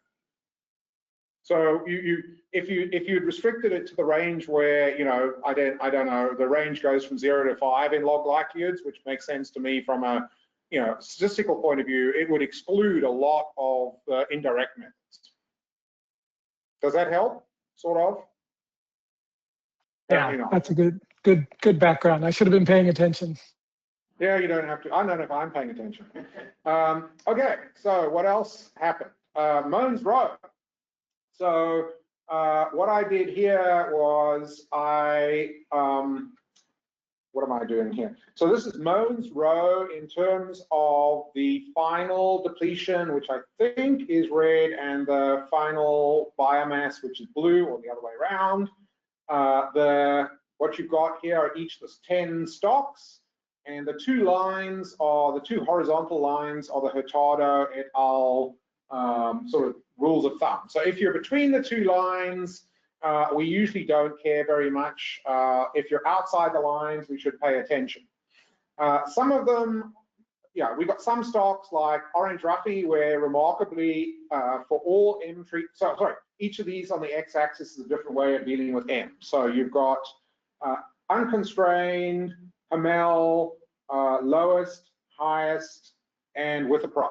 So if you'd restricted it to the range where, you know, I don't know, the range goes from 0 to 5 in log likelihoods, which makes sense to me from a, you know, statistical point of view, it would exclude a lot of indirect methods. Does that help? Sort of. Yeah, you know. that's a good background. I should have been paying attention. Yeah, you don't have to. I don't know if I'm paying attention. Okay, so what else happened? Mohn's row. So what I did here was what am I doing here? So this is Mohn's row in terms of the final depletion, which I think is red, and the final biomass, which is blue, or the other way around. What you've got here are each the 10 stocks, and the 2 lines are the 2 horizontal lines are the Hurtado et al. Sort of rules of thumb. So if you're between the 2 lines, we usually don't care very much. If you're outside the lines, we should pay attention. Some of them yeah, we got some stocks like Orange Ruffy, where remarkably for all M treat, sorry, each of these on the x-axis is a different way of dealing with M. So you've got unconstrained, Hamel, lowest, highest, and with a prior.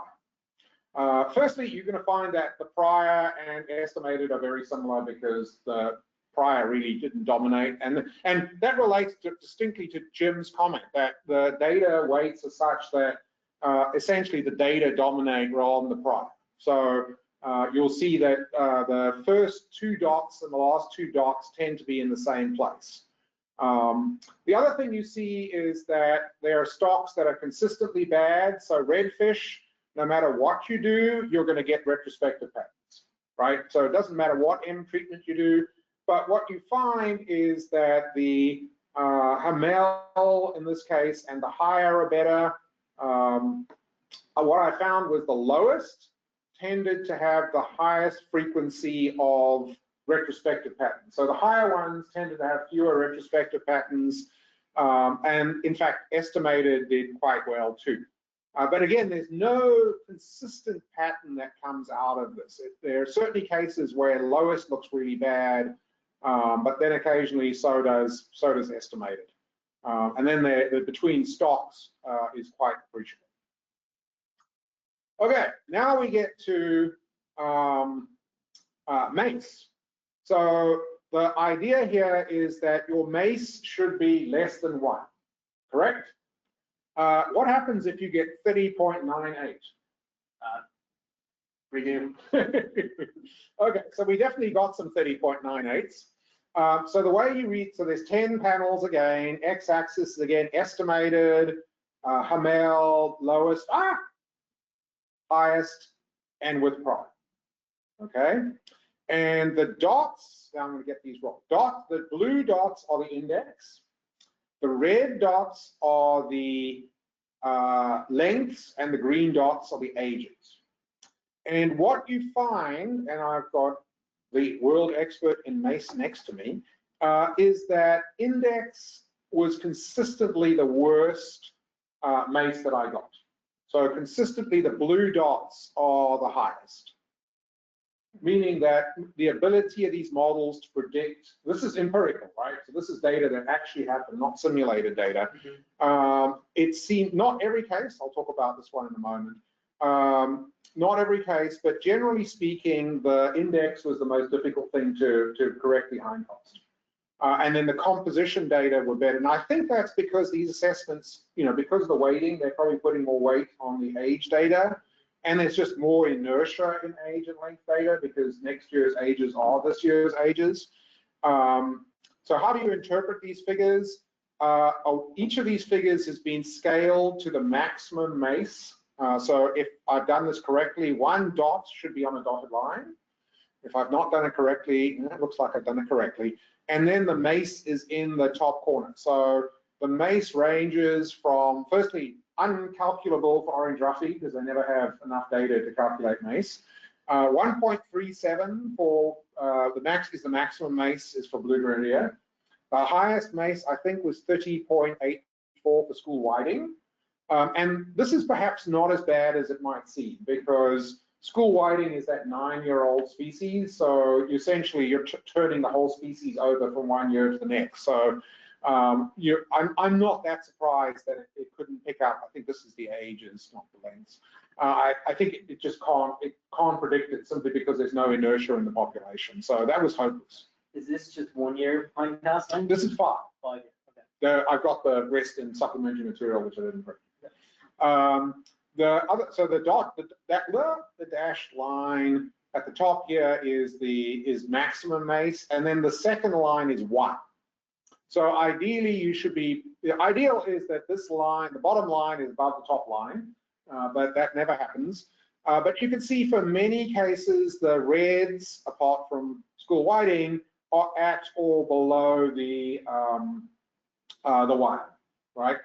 Firstly, you're going to find that the prior and estimated are very similar because the prior really didn't dominate, and that relates distinctly to Jim's comment that the data weights are such that essentially the data dominate rather than the prior. So you'll see that the first two dots and the last two dots tend to be in the same place. The other thing you see is that there are stocks that are consistently bad. So redfish, no matter what you do, you're going to get retrospective patterns, right? So it doesn't matter what M treatment you do. But what you find is that the Hamel in this case and the higher are better. What I found was the lowest tended to have the highest frequency of retrospective patterns. So the higher ones tended to have fewer retrospective patterns, and in fact, estimated did quite well too. But again, there's no consistent pattern that comes out of this. There are certainly cases where lowest looks really bad, but then occasionally so does estimated. And then the between stocks is quite appreciable. Okay, now we get to MACE. So the idea here is that your MACE should be less than 1, correct? What happens if you get 30.98? Redo. Okay, so we definitely got some 30.98s. So the way you read, so there's 10 panels again, x-axis is again estimated, Hamel, lowest, highest, and with prior. Okay, and the dots, now I'm going to get these wrong. The blue dots are the index, the red dots are the lengths, and the green dots are the ages. And what you find, and I've got the world expert in MACE next to me, is that index was consistently the worst MACE that I got. So consistently the blue dots are the highest, meaning that the ability of these models to predict, this is empirical, right? So this is data that actually happened, not simulated data. It seemed, not every case, I'll talk about this one in a moment, not every case, but generally speaking, the index was the most difficult thing to correctly hindcast. And then the composition data were better. And I think that's because these assessments, because of the weighting, they're probably putting more weight on the age data. And there's just more inertia in age and length data because next year's ages are this year's ages. So how do you interpret these figures? Each of these figures has been scaled to the maximum MACE. So if I've done this correctly, 1 dot should be on a dotted line. If I've not done it correctly, it looks like I've done it correctly. And then the MACE is in the top corner. So the MACE ranges from, firstly, uncalculable for Orange Ruffy because they never have enough data to calculate MACE. 1.37 for the maximum MACE is for Blue Grenadier. The highest MACE I think was 30.84 for School Whiting. And this is perhaps not as bad as it might seem because School Whiting is that 9-year-old species. So essentially you're turning the whole species over from 1 year to the next. So I'm not that surprised that it couldn't pick up. I think this is the ages, not the lengths. I think it just can't predict it simply because there's no inertia in the population. So that was hopeless. Is this just 1 year hindcasting? This is 5. 5 years, okay. I've got the rest in supplementary material, which I didn't print. The dashed line at the top here is maximum MACE, and then the second line is 1. So ideally, the ideal is that this line, the bottom line is above the top line, but that never happens. But you can see for many cases, the reds, apart from School Whiting, are at or below the 1, right?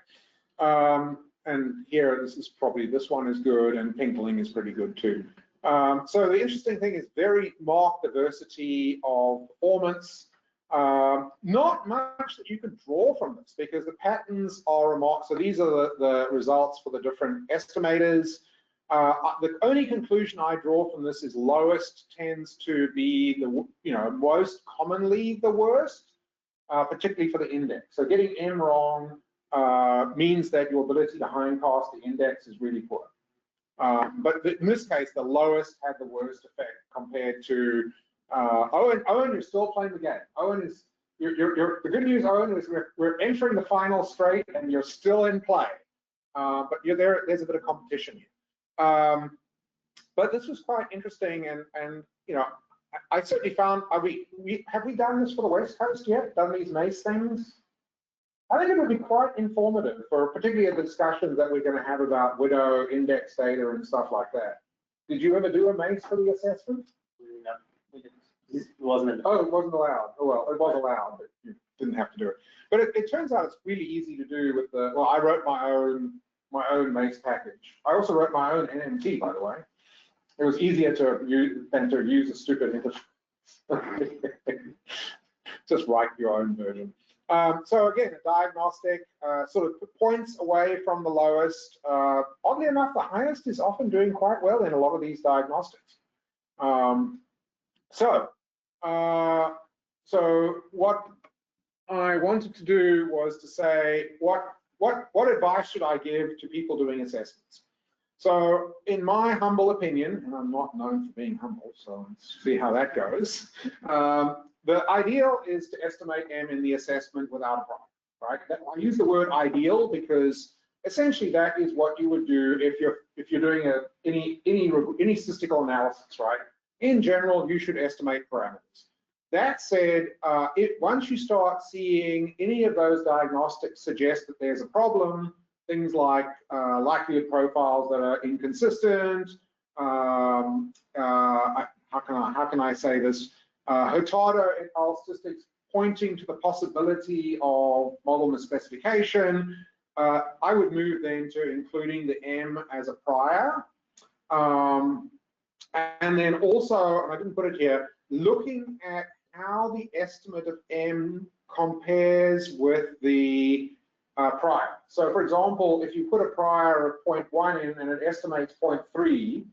And here, this one is good, and Pinkling is pretty good too. So the interesting thing is very marked diversity of performance. Not much that you can draw from this because the patterns are remarkable. So these are the results for the different estimators. The only conclusion I draw from this is lowest tends to be the most commonly the worst, particularly for the index. So getting M wrong means that your ability to hindcast the index is really poor. But in this case, the lowest had the worst effect compared to Owen. Owen, you're still playing the game. Owen is the good news, Owen, is we're entering the final straight and you're still in play. But you're there. There's a bit of competition here. But this was quite interesting, and I certainly found. Have we done this for the West Coast yet? Done these MACE things? I think it would be quite informative for particularly the discussions that we're going to have about widow index data and stuff like that. Did you ever do a MACE for the assessment? No, we didn't. It wasn't. Oh, it wasn't allowed. Oh well, it was allowed, but you didn't have to do it. But it turns out it's really easy to do with the. Well, I wrote my own MACE package. I also wrote my own NMT, by the way. It was easier to use than to use a stupid interface. Just write your own version. So again, a diagnostic sort of points away from the lowest. Oddly enough, the highest is often doing quite well in a lot of these diagnostics. So what I wanted to do was to say what advice should I give to people doing assessments? So in my humble opinion, and I'm not known for being humble, so let's see how that goes. The ideal is to estimate M in the assessment without a problem, right? I use the word ideal because essentially that is what you would do if you're doing any statistical analysis, right? In general, you should estimate parameters. That said, once you start seeing any of those diagnostics suggest that there's a problem, things like likelihood profiles that are inconsistent, how can I say this? Hurtado et al. Statistics pointing to the possibility of model misspecification. I would move then to including the M as a prior. And then also, and I didn't put it here, looking at how the estimate of M compares with the prior. So for example, if you put a prior of 0.1 in and it estimates 0.3,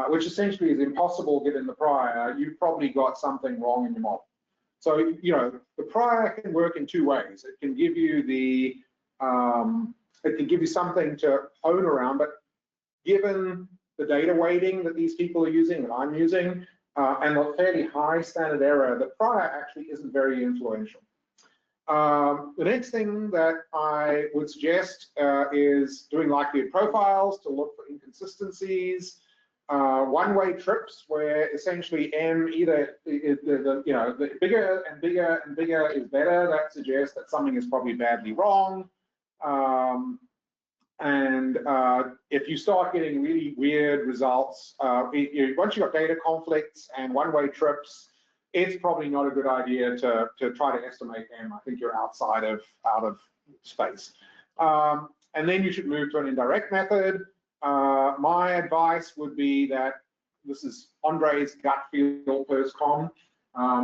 which essentially is impossible given the prior, you've probably got something wrong in your model. So, the prior can work in two ways. It can give you something to hone around, but given the data weighting that these people are using, and I'm using, and a fairly high standard error, the prior actually isn't very influential. The next thing that I would suggest is doing likelihood profiles to look for inconsistencies, one-way trips where essentially M either the bigger and bigger and bigger is better. That suggests that something is probably badly wrong. And if you start getting really weird results, once you've got data conflicts and one-way trips, it's probably not a good idea to try to estimate M. I think you're out of space. And then you should move to an indirect method. My advice would be that, this is Andre's gut feel post com,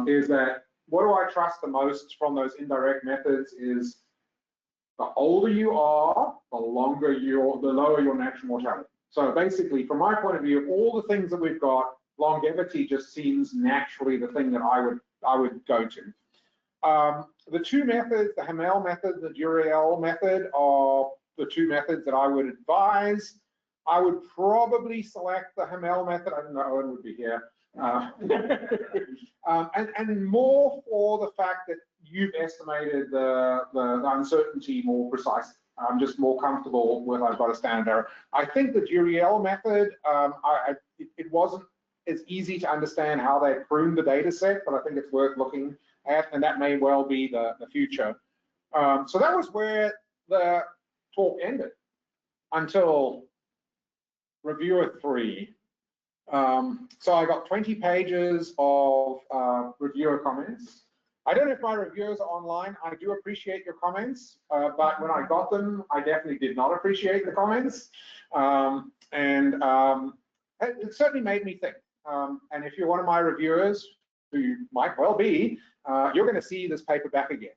is that what do I trust the most from those indirect methods is the older you are, the lower your natural mortality. So basically, from my point of view, of all the things that we've got, longevity just seems naturally the thing that I would go to. The two methods, the Hamel method, the Duriel method, are the two methods that I would advise. I would probably select the Hamel method. I don't know, Owen would be here. And more for the fact that you've estimated the uncertainty more precisely. I'm just more comfortable with I've got a standard error. I think the Duriel method, it wasn't as easy to understand how they pruned the data set, but I think it's worth looking at, and that may well be the future. So that was where the talk ended until reviewer 3. So I got 20 pages of reviewer comments. I don't know if my reviewers are online. I do appreciate your comments, but when I got them, I definitely did not appreciate the comments. It certainly made me think. And if you're one of my reviewers, who might well be, you're going to see this paper back again.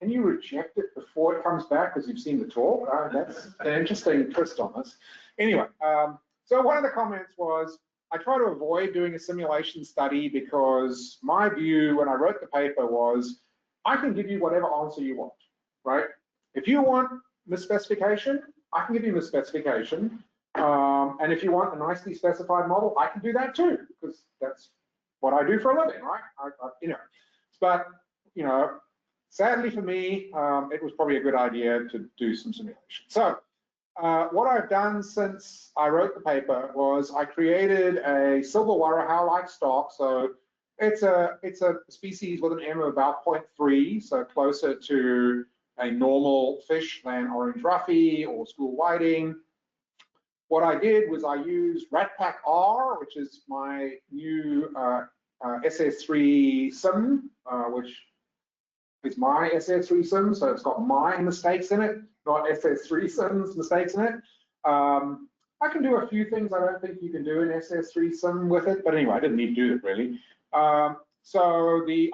Can you reject it before it comes back because you've seen the talk? That's an interesting twist on this. Anyway, so one of the comments was, I try to avoid doing a simulation study because my view when I wrote the paper was, I can give you whatever answer you want, right? If you want misspecification, I can give you misspecification. And if you want a nicely specified model, I can do that too, because that's what I do for a living, right? But sadly for me, it was probably a good idea to do some simulation. So what I've done since I wrote the paper was I created a silver warrahau-like stock. So it's a species with an M of about 0.3, so closer to a normal fish than orange ruffy or school whiting. What I did was I used RatPack R, which is my new SS3 sim, which is my SS3 sim, so it's got my mistakes in it, not SS3 sim's mistakes in it. I can do a few things I don't think you can do in SS3 sim with it, but anyway, I didn't need to do it really. So the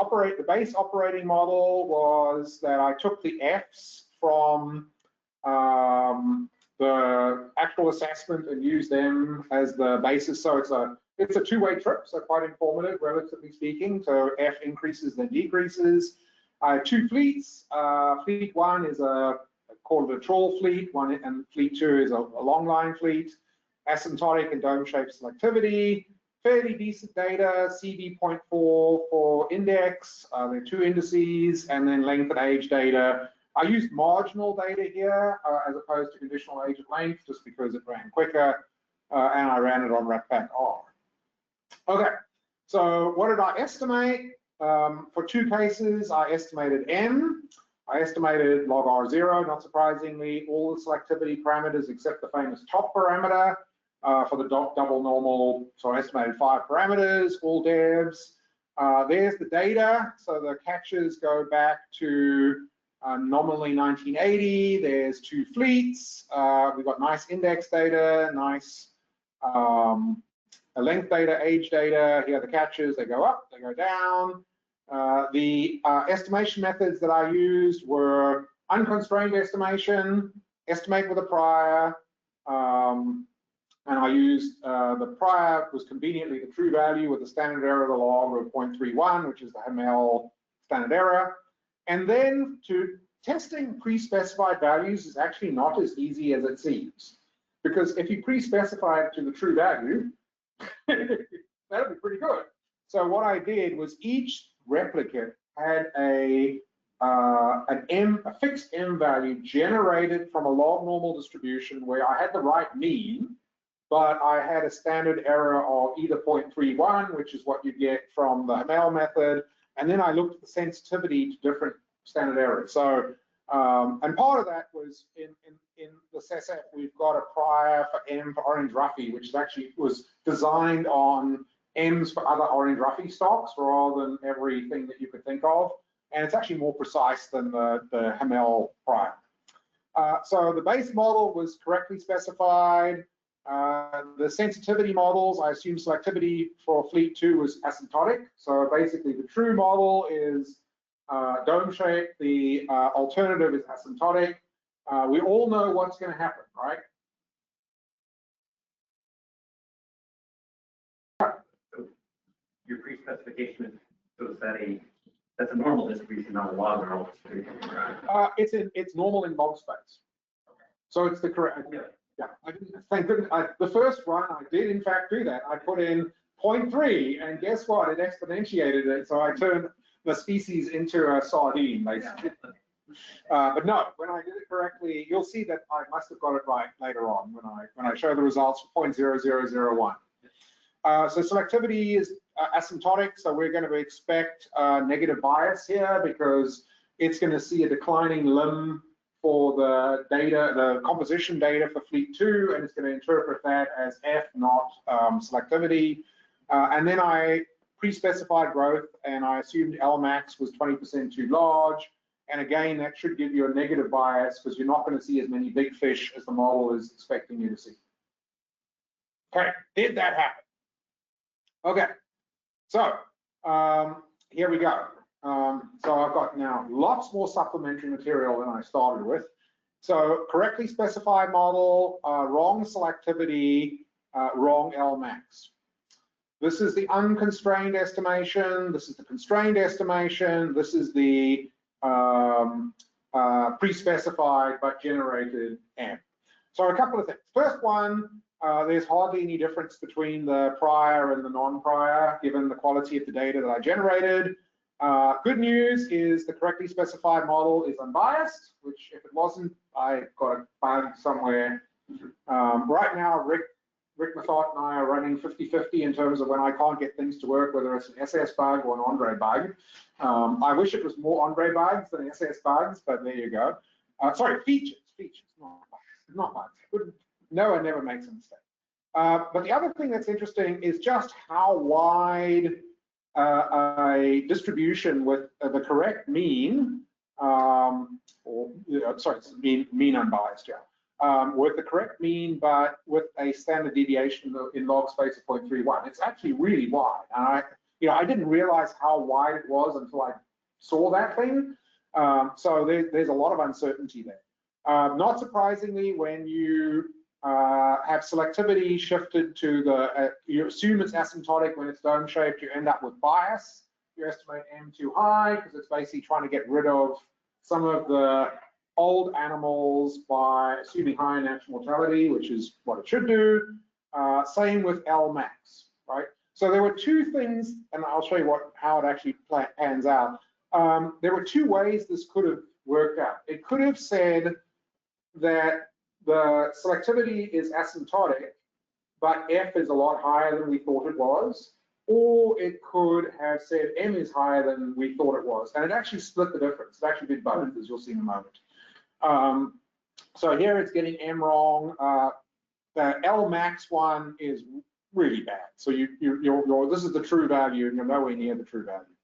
base operating model was that I took the Fs from the actual assessment and used them as the basis. So it's a two-way trip, so quite informative, relatively speaking. So F increases then decreases. Two fleets. Fleet 1 is called a trawl fleet, and fleet 2 is a long line fleet. Asymptotic and dome-shaped selectivity. Fairly decent data, CV.4 for index. There are two indices, and then length and age data. I used marginal data here as opposed to conditional age and length, just because it ran quicker, and I ran it on RatPack R. Okay, so what did I estimate? For two cases, I estimated M. I estimated log R0, not surprisingly, all the selectivity parameters except the famous top parameter for the double normal. So I estimated 5 parameters, all devs. There's the data. So the catches go back to nominally 1980. There's two fleets. We've got nice index data, nice length data, age data. Here are the catches. They go up, they go down. The estimation methods that I used were unconstrained estimation, estimate with a prior, and I used the prior was conveniently the true value with the standard error of the log of 0.31, which is the Hamel standard error. And then testing pre-specified values is actually not as easy as it seems, because if you pre-specify it to the true value, that'd be pretty good. So what I did was each replicate had a fixed M value generated from a log normal distribution where I had the right mean, but I had a standard error of either 0.31, which is what you get from the Hamel method, and then I looked at the sensitivity to different standard errors. So, and part of that was in the SESF, we've got a prior for M for orange ruffy, which actually was designed on M's for other orange ruffy stocks rather than everything that you could think of. And it's actually more precise than the Hamel prior. So the base model was correctly specified. The sensitivity models, I assume selectivity for fleet 2 was asymptotic. So basically the true model is dome shape, the alternative is asymptotic. We all know what's going to happen, right? Your pre-specification shows that's a normal distribution, not a log normal distribution. It's normal in log space. So it's the correct. Yeah, I didn't, thank goodness. The first run, I did in fact do that. I put in 0.3, and guess what? It exponentiated it. So I turned the species into a sardine, basically. But no, when I did it correctly, you'll see that I must have got it right later on when I show the results for 0.0001. So selectivity is asymptotic, so we're going to expect negative bias here because it's going to see a declining limb for the data, the composition data for fleet 2, and it's going to interpret that as F, not selectivity. And then I pre-specified growth, and I assumed Lmax was 20% too large. And again, that should give you a negative bias because you're not going to see as many big fish as the model is expecting you to see. Okay, did that happen? Okay, so Here we go. So I've got now lots more supplementary material than I started with. So correctly specified model, wrong selectivity, wrong Lmax. This is the unconstrained estimation. This is the constrained estimation. This is the pre-specified but generated M. So a couple of things. First one, there's hardly any difference between the prior and the non-prior, given the quality of the data that I generated. Good news is the correctly specified model is unbiased, which if it wasn't, I got a bug somewhere. Right now, Rick Mathot and I are running 50-50 in terms of when I can't get things to work, whether it's an SS bug or an André bug. I wish it was more André bugs than SS bugs, but there you go. Sorry, features, not bugs. Noah never makes a mistake. But the other thing that's interesting is just how wide a distribution with the correct mean, it's mean unbiased, yeah. With the correct mean, but with a standard deviation in log space of 0.31. It's actually really wide. And I didn't realize how wide it was until I saw that thing. So there's a lot of uncertainty there. Not surprisingly, when you have selectivity shifted to the, you assume it's asymptotic when it's dome-shaped, you end up with bias. You estimate M too high because it's basically trying to get rid of some of the old animals by assuming high natural mortality, which is what it should do. Same with Lmax, right? So there were two things, and I'll show you how it actually pans out. There were two ways this could have worked out. It could have said that the selectivity is asymptotic, but F is a lot higher than we thought it was, or it could have said M is higher than we thought it was, and it actually split the difference. It actually did both, as you'll see in a moment. So here it's getting M wrong. The Lmax one is really bad. So this is the true value, and you're nowhere near the true value.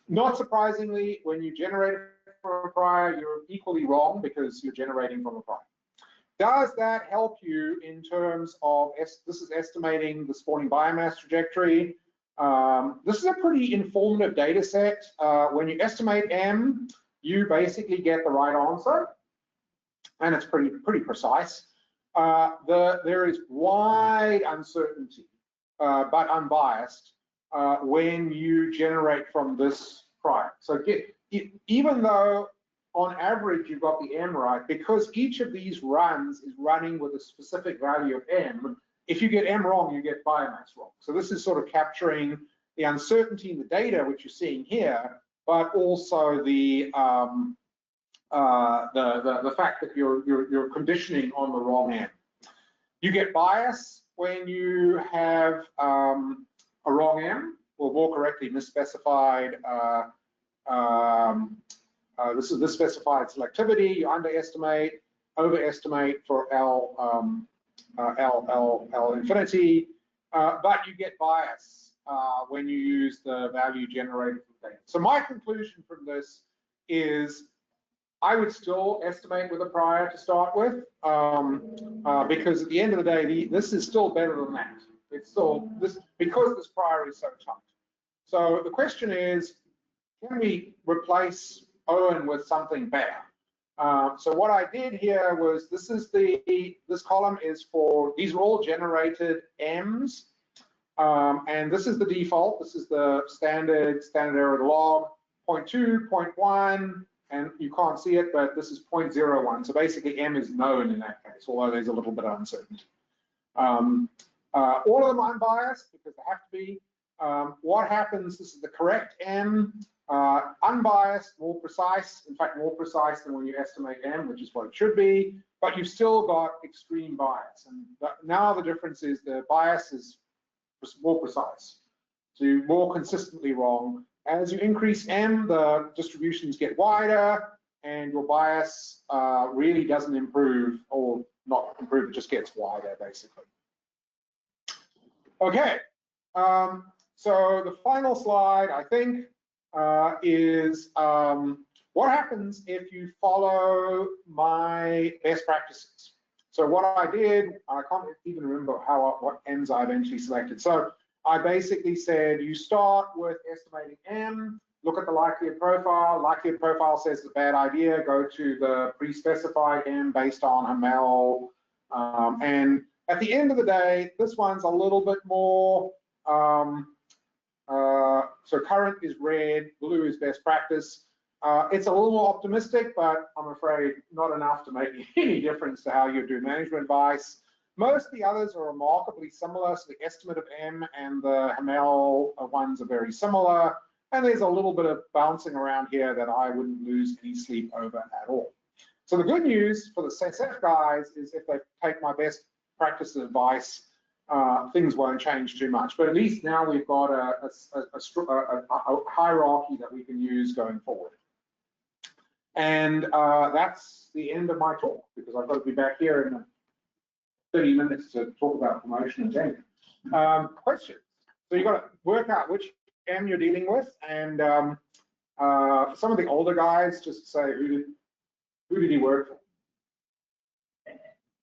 Not surprisingly, when you generate from a prior, you're equally wrong because you're generating from a prior. Does that help you in terms of, this is estimating the spawning biomass trajectory. This is a pretty informative data set. When you estimate M, you basically get the right answer, and it's pretty precise. There is wide uncertainty, but unbiased, when you generate from this prior. So even though on average you've got the M right, because each of these runs is running with a specific value of M, if you get M wrong, you get biomass wrong. So this is sort of capturing the uncertainty in the data, which you're seeing here, but also the fact that you're conditioning on the wrong M. You get bias when you have a wrong M, or more correctly, misspecified. This is misspecified selectivity. You underestimate, overestimate for L infinity, but you get bias when you use the value generated from data. So my conclusion from this is I would still estimate with a prior to start with, because at the end of the day, this is still better than that. It's still this because this prior is so tight. So the question is, can we replace Owen with something better? So what I did here was, this column is for, these are all generated M's, and this is the default. This is the standard error of the log, 0.2, 0.1, and you can't see it, but this is 0.01. So basically M is known in that case, although there's a little bit of uncertainty. All of them are unbiased because they have to be. What happens, this is the correct M, unbiased, more precise, in fact, more precise than when you estimate M, which is what it should be, but you've still got extreme bias. And now the difference is the bias is more precise. So you're more consistently wrong. As you increase M, the distributions get wider, and your bias really doesn't improve, or not improve, it just gets wider, basically. Okay, so the final slide, I think, is what happens if you follow my best practices. So what I did, I can't even remember what M's I eventually selected. So I basically said you start with estimating M, look at the likelihood profile. Likelihood profile says it's a bad idea. Go to the pre-specified M based on Hamel. And at the end of the day, this one's a little bit more. So current is red, blue is best practice. It's a little more optimistic, but I'm afraid not enough to make any difference to how you do management advice. Most of the others are remarkably similar. So the estimate of M and the Hamel ones are very similar. And there's a little bit of bouncing around here that I wouldn't lose any sleep over at all. So the good news for the SF guys is if they take my best practice advice, things won't change too much. But at least now we've got a hierarchy that we can use going forward. And that's the end of my talk, because I've got to be back here in 30 minutes to talk about promotion and change. Questions? So you've got to work out which M you're dealing with, and some of the older guys just say who did he work for?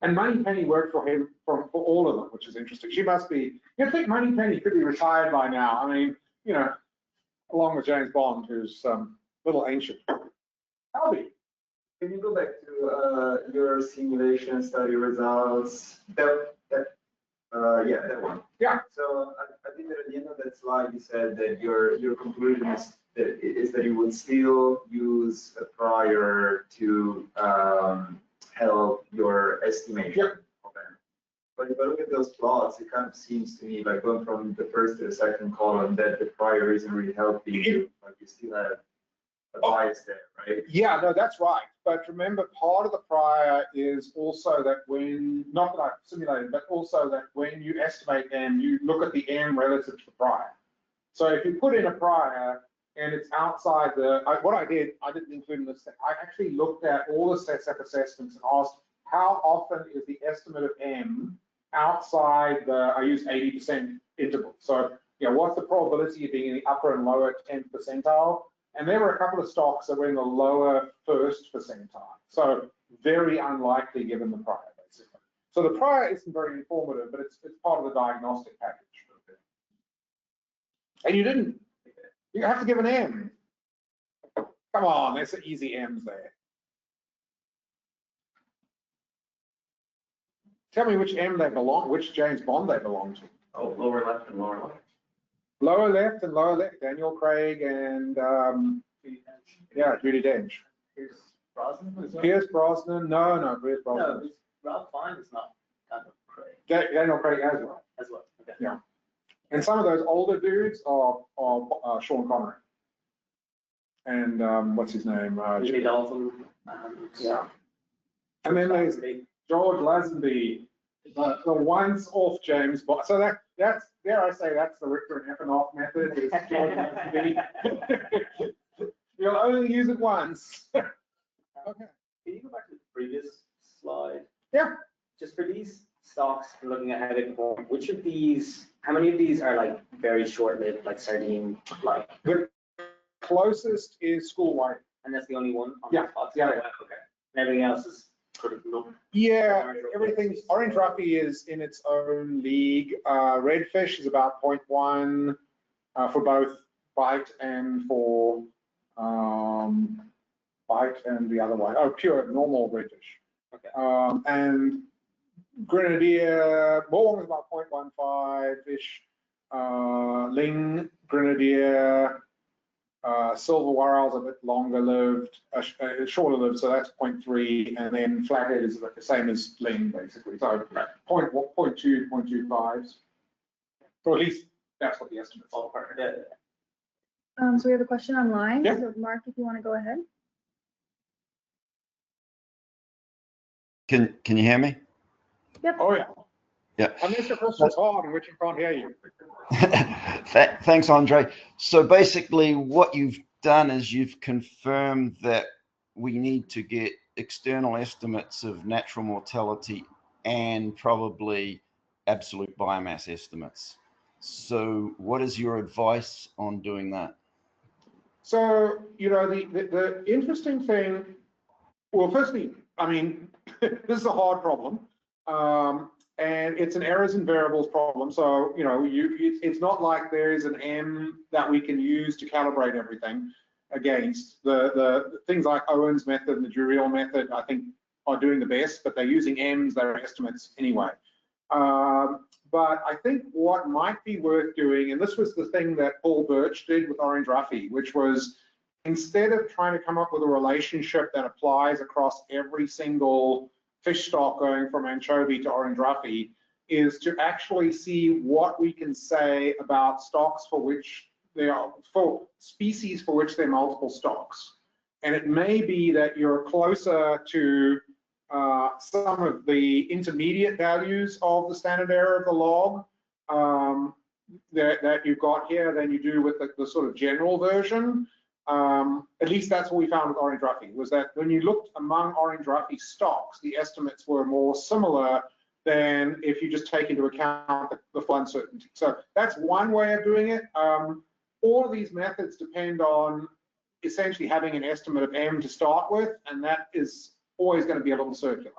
And Moneypenny worked for him for all of them, which is interesting. She must be. You'd think Moneypenny could be retired by now. I mean, you know, along with James Bond, who's a little ancient. Albie. Can you go back to your simulation study results? Yeah, that one. Yeah. So I think that at the end of that slide, you said that your conclusion is that you would still use a prior to help your estimation. Yep. Okay. But if I look at those plots, it kind of seems to me, like going from the first to the second column, that the prior isn't really helping you. Like you still have a bias there, right? Yeah, no, that's right. But remember, part of the prior is also that when, not that I've simulated, but also that when you estimate M, you look at the M relative to the prior. So if you put in a prior and it's outside what I didn't include in this thing. I actually looked at all the SF assessments and asked how often is the estimate of M outside I used 80% interval. So, you know, what's the probability of being in the upper and lower 10th percentile? And there were a couple of stocks that were in the lower first percentile. So very unlikely given the prior, basically. So the prior isn't very informative, but it's part of the diagnostic package. And you have to give an M. Come on, there's some easy M's there. Tell me which M they belong, which James Bond they belong to. Oh, lower left and lower left. Lower left and lower left, Daniel Craig and yeah, Judi Dench. Pierce Brosnan? Pierce Brosnan, no, Pierce Brosnan. No, Ralph Fiennes is not Daniel Craig. Daniel Craig as well. As well, okay. Yeah. And some of those older dudes are Sean Connery. And what's his name? Jimmy Dalton. Yeah. And then there's George Lazenby, the once off James Bond. So that's, dare I say, that's the Richter and Effenoff method. Is George Lazenby. You'll only use it once. Okay. Can you go back to the previous slide? Yeah. Just for these stocks, looking at how they perform, which of these, how many of these are like very short-lived, like sardine, like? The closest is school-wide. And that's the only one on Yeah, the spots? yeah. Okay. And everything else is sort of low. Yeah, everything's, Orange Ruffy is in its own league. Redfish is about 0.1 for both bite and for bite and the other one. Oh, pure normal redfish. Okay. And Grenadier, Morwong is about 0.15 fish. Ling, Grenadier, Silver Whale's a bit longer lived, shorter lived, so that's 0.3, and then Flathead is the same as Ling, basically. So 0.2, 0.25s. Or at least that's what the estimates are. So we have a question online. Yeah. So Mark, if you want to go ahead. Can you hear me? Yep. Oh, yeah. Yeah. Unless your question's hard, in which I can't hear you. Thanks, Andre. So basically what you've done is you've confirmed that we need to get external estimates of natural mortality and probably absolute biomass estimates. So what is your advice on doing that? So, you know, the interesting thing, well, firstly, I mean, this is a hard problem. and it's an errors and variables problem. So, you know, it's not like there is an M that we can use to calibrate everything against. The things like Owen's method and the Juriel method, I think, are doing the best, but they're using M's that are estimates anyway. But I think what might be worth doing, and this was the thing that Paul Birch did with Orange Roughy, which was instead of trying to come up with a relationship that applies across every single fish stock going from anchovy to Orange Roughy, is to actually see what we can say about stocks for which there are, for species for which there are multiple stocks. And it may be that you're closer to some of the intermediate values of the standard error of the log that you've got here than you do with the sort of general version. At least that's what we found with Orange Roughy, was that when you looked among Orange Roughy stocks, the estimates were more similar than if you just take into account the full uncertainty. So that's one way of doing it. All of these methods depend on essentially having an estimate of M to start with, and that is always going to be a little circular.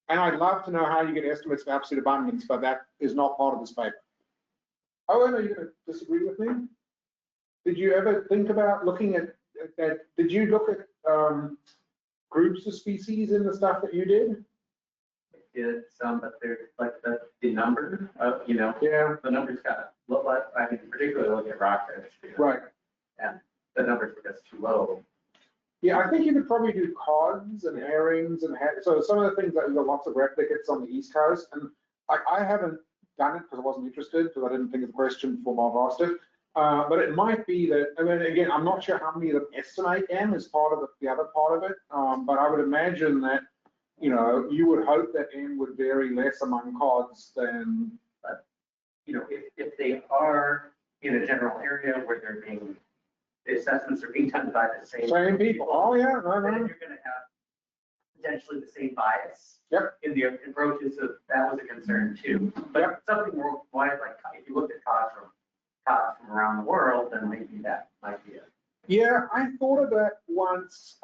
And I'd love to know how you get estimates of absolute abundance, but that is not part of this paper. Owen, are you going to disagree with me? Did you ever think about looking at that? Did you look at groups of species in the stuff that you did? Did some, but they're like the number of, you know, Yeah. the numbers got look like, I mean, particularly looking at rockfish, you know, Right. and the numbers were just too low. Yeah, I think you could probably do cods and herrings and so some of the things that we've got lots of replicates on the East Coast, and I haven't done it because I wasn't interested, because I didn't think of the question before Marv asked it. But it might be that, I mean, again, I'm not sure how many of them estimate M as part of the other part of it, but I would imagine that, you know, you would hope that M would vary less among cods than. But, you know, if they are in a general area where they're being, the assessments are being done by the same people. Oh, yeah, no, then no. you're going to have potentially the same bias. Yep. In the approaches, so that was a concern too. But something worldwide, like if you look at cods from around the world, then maybe that might be it. Yeah, I thought of that once,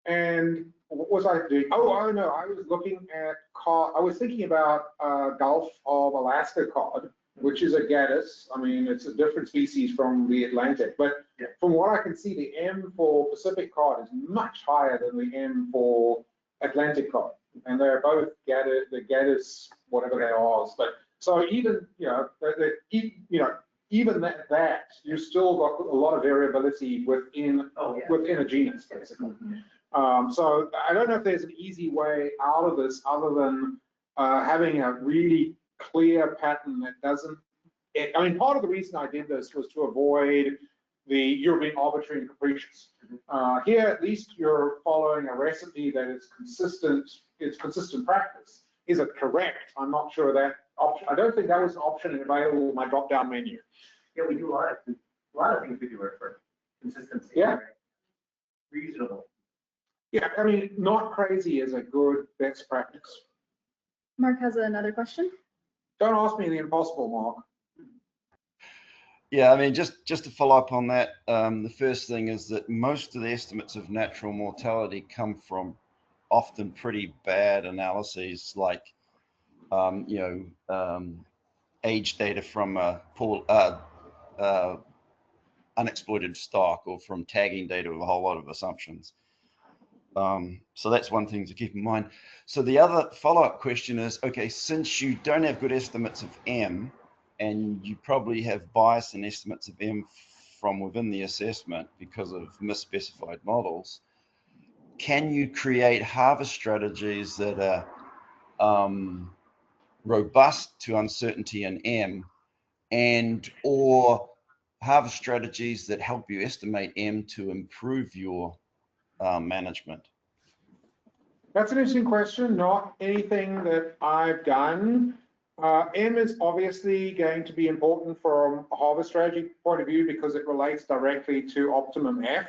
and what was I doing? Oh no, I was looking at cod. I was thinking about Gulf of Alaska cod, which is a gaddis. I mean, it's a different species from the Atlantic, but from what I can see, the M for Pacific cod is much higher than the M for Atlantic cod, and they're both the gaddis, whatever they are. But so even even that you still got a lot of variability within within a genus, basically. So I don't know if there's an easy way out of this other than having a really clear pattern that doesn't. I mean, part of the reason I did this was to avoid the you're being arbitrary and capricious. Here, at least you're following a recipe that is consistent. It's consistent practice. Is it correct? I'm not sure that option. I don't think that was an option available in my drop-down menu. Yeah, we do a lot of things we do are for consistency. Yeah. Right? Reasonable. Yeah, I mean, not crazy is a good best practice. Mark has another question. Don't ask me the impossible, Mark. Yeah, I mean, just to follow up on that, the first thing is that most of the estimates of natural mortality come from often pretty bad analyses, like age data from a unexploited stock, or from tagging data with a whole lot of assumptions. So that's one thing to keep in mind. So the other follow-up question is, okay, since you don't have good estimates of M, and you probably have bias in estimates of M from within the assessment because of misspecified models, can you create harvest strategies that are robust to uncertainty in M, and or harvest strategies that help you estimate M to improve your management? That's an interesting question. Not anything that I've done. M is obviously going to be important from a harvest strategy point of view because it relates directly to optimum F,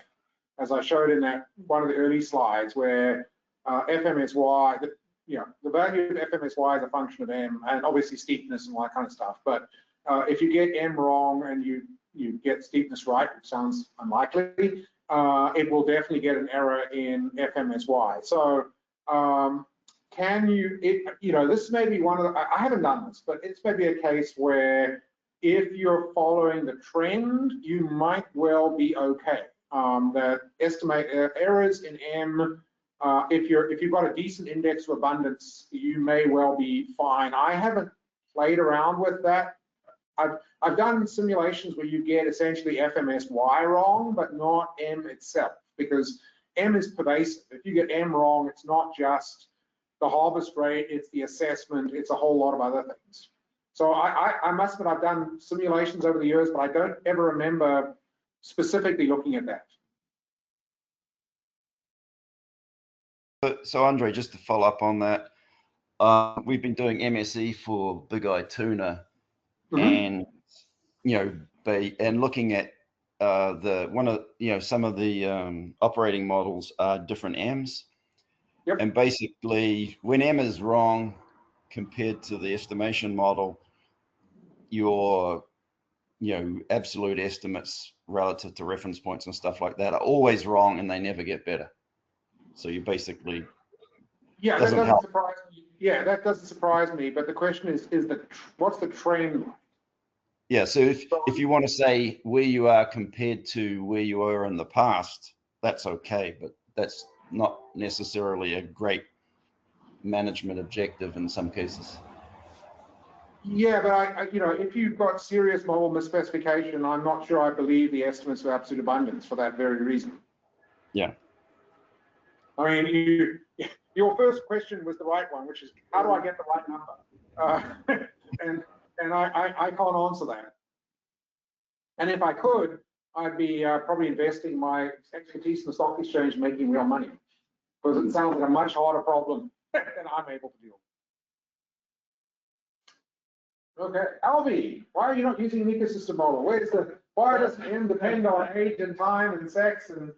as I showed in that one of the early slides, where FMSY, the value of FMSY is a function of M, and obviously steepness and all that kind of stuff. But if you get M wrong and you get steepness right, which sounds unlikely, it will definitely get an error in FMSY. So can you, this may be one of the, I haven't done this, but it's maybe a case where if you're following the trend, you might well be okay. That estimate errors in M, if you've got a decent index of abundance, you may well be fine. I haven't played around with that. I've done simulations where you get essentially FMSY wrong, but not M itself, because M is pervasive. If you get M wrong, it's not just the harvest rate, it's the assessment, it's a whole lot of other things. So I must admit, I've done simulations over the years, but I don't ever remember specifically looking at that. So Andre, just to follow up on that, we've been doing MSE for big eye tuna, and and looking at some of the operating models are different M's. Yep. And basically, when M is wrong compared to the estimation model, your absolute estimates relative to reference points and stuff like that are always wrong, and they never get better. So you basically that doesn't surprise me. Yeah, that doesn't surprise me. But the question is what's the trend? Yeah, so if you want to say where you are compared to where you were in the past, that's okay, but that's not necessarily a great management objective in some cases. Yeah, but if you've got serious model misspecification, I'm not sure I believe the estimates of absolute abundance for that very reason. Yeah. I mean, your first question was the right one, which is how do I get the right number? And I can't answer that. And if I could, I'd be probably investing my expertise in the stock exchange, making real money, because it sounds like a much harder problem than I'm able to deal with. Okay, Alvy, why are you not using an ecosystem model? Why does M depend on age and time and sex and?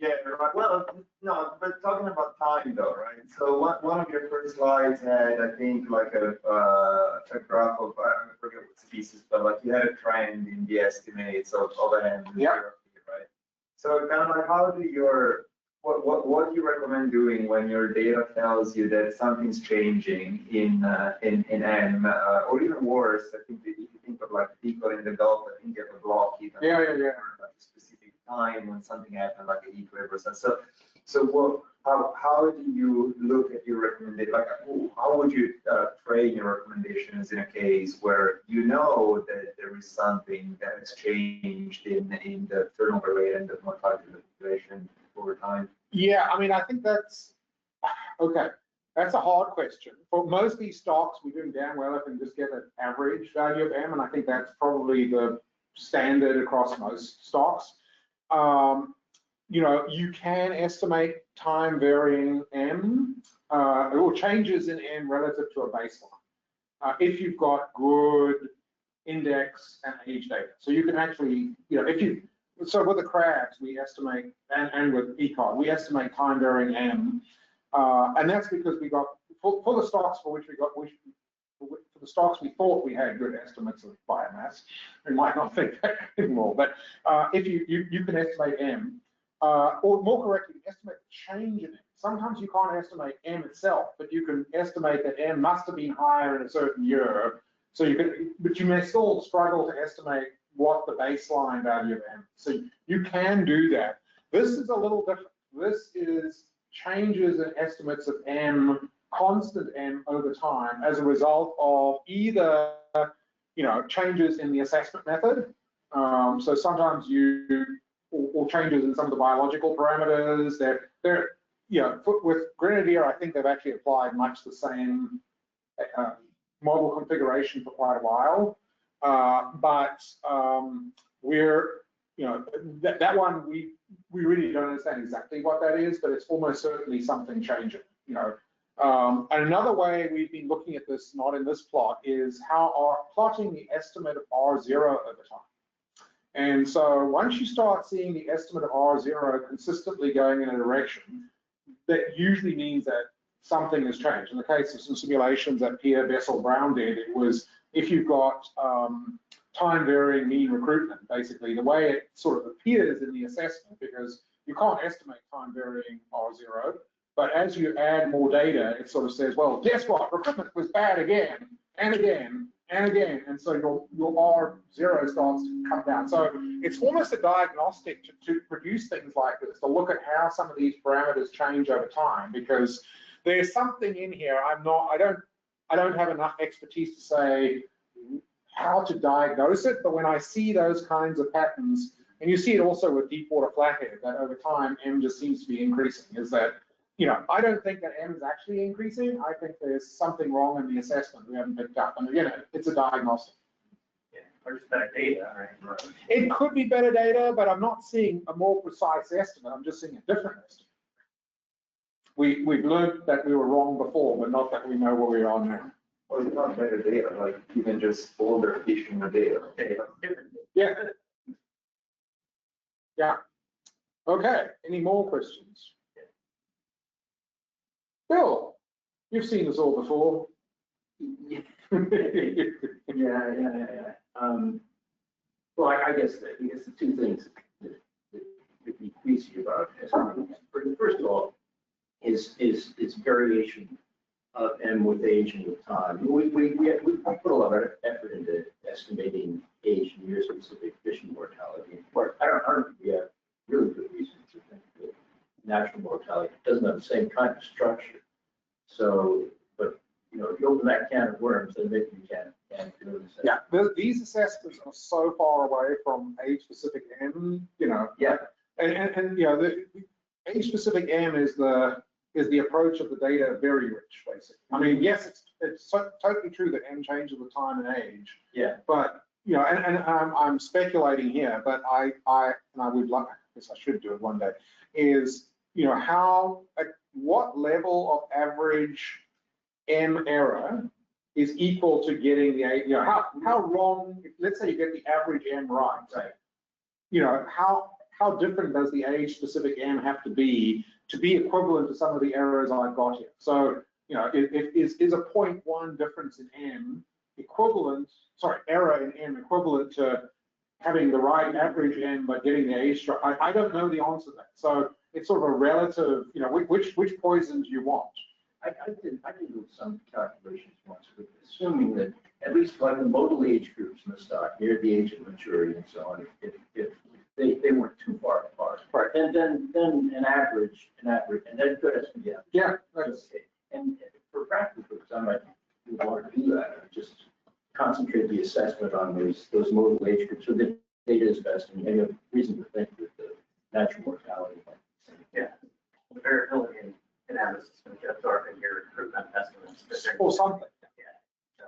Yeah, right. Well, no, but talking about time though, right? So one of your first slides had, I think, like a graph of, I forget what species, but like you had a trend in the estimates of M, yeah, right? So kind of like how do what do you recommend doing when your data tells you that something's changing in M, or even worse, I think that if you think of like people in the Gulf, I think you have a block even. Yeah. Like a specific time when something happened, like a heat wave or something. So how do you look at your recommendation? Like, how would you train your recommendations in a case where you know that there is something that has changed in the turnover rate and the mortality of the population over time? Yeah, I mean, I think that's okay. That's a hard question. For most of these stocks, we're doing damn well if we can just get an average value of M, and I think that's probably the standard across most stocks. You can estimate time varying M or changes in M relative to a baseline if you've got good index and age data. So you can actually, so with the crabs, we estimate, and with ECOD, we estimate time varying M, and that's because we got for the stocks for which we got for the stocks we thought we had good estimates of biomass. We might not think that anymore, but if you can estimate M, or more correctly, estimate the change in M. Sometimes you can't estimate M itself, but you can estimate that M must have been higher in a certain year. So but you may still struggle to estimate what the baseline value of M. So you can do that. This is a little different. This is changes in estimates of M, constant M over time as a result of either changes in the assessment method. So sometimes or changes in some of the biological parameters. With Grenadier, I think they've actually applied much the same model configuration for quite a while, but that one we really don't understand exactly what that is, but it's almost certainly something changing. And another way we've been looking at this, not in this plot, is plotting the estimate of R0 over time. And so once you start seeing the estimate of R0 consistently going in a direction, that usually means that something has changed. In the case of some simulations that Pierre Bessel-Brown did, it was if you've got time varying mean recruitment, basically, the way it sort of appears in the assessment, because you can't estimate time varying R0, But as you add more data, it sort of says, well, guess what? Recruitment was bad again and again and again. And so your R0 starts to come down. So it's almost a diagnostic to produce things like this, to look at how some of these parameters change over time, because there's something in here. I don't have enough expertise to say how to diagnose it, but when I see those kinds of patterns, and you see it also with deep water flathead, that over time M just seems to be increasing, is that, you know, I don't think that M is actually increasing. I think there's something wrong in the assessment we haven't picked up. And again, it's a diagnostic. Yeah, or just better data, right? It could be better data, but I'm not seeing a more precise estimate. I'm just seeing a different estimate. We've learned that we were wrong before, but not that we know where we are now. Or it's not better data, like even just older fishing data. Yeah. Yeah. Okay. Any more questions? Bill, you've seen this all before. Yeah. Well, I guess the two things that we see about this. First of all, is variation of M with age and with time. We put a lot of effort into estimating age and year-specific fishing mortality. But I don't think we have really good reasons to think that natural mortality doesn't have the same kind of structure. So, but you know, if you open that can of worms, then maybe you can't do this. Yeah, these assessments are so far away from age-specific M, you know. Yeah. And you know, the age-specific M is the approach of the data very rich, basically. I mean, yes, it's totally true that M changes with time and age. Yeah. But you know, and I'm speculating here, but I would like, I guess I should do it one day, is, you know, at what level of average M error is equal to getting the, you know, how wrong, let's say you get the average M right. You know, how different does the age-specific M have to be equivalent to some of the errors I've got here? So, you know, is a 0.1 difference in M equivalent, sorry, error in M equivalent to having the right average M but getting the age? I don't know the answer to that. So it's sort of a relative, you know, which poisons you want. I did do some calculations once with assuming that at least like the modal age groups in the stock near the age of maturity and so on, if they weren't too far apart. Right. And then an average, and then good estimate. Yeah. Okay. And for practical purposes, I might want to do that. Just concentrate the assessment on those modal age groups so that data is best, and you have reason to think that the natural mortality. Yeah. The variability in analysis is going to get absorbed in your recruitment estimates. Or something. Yeah. So.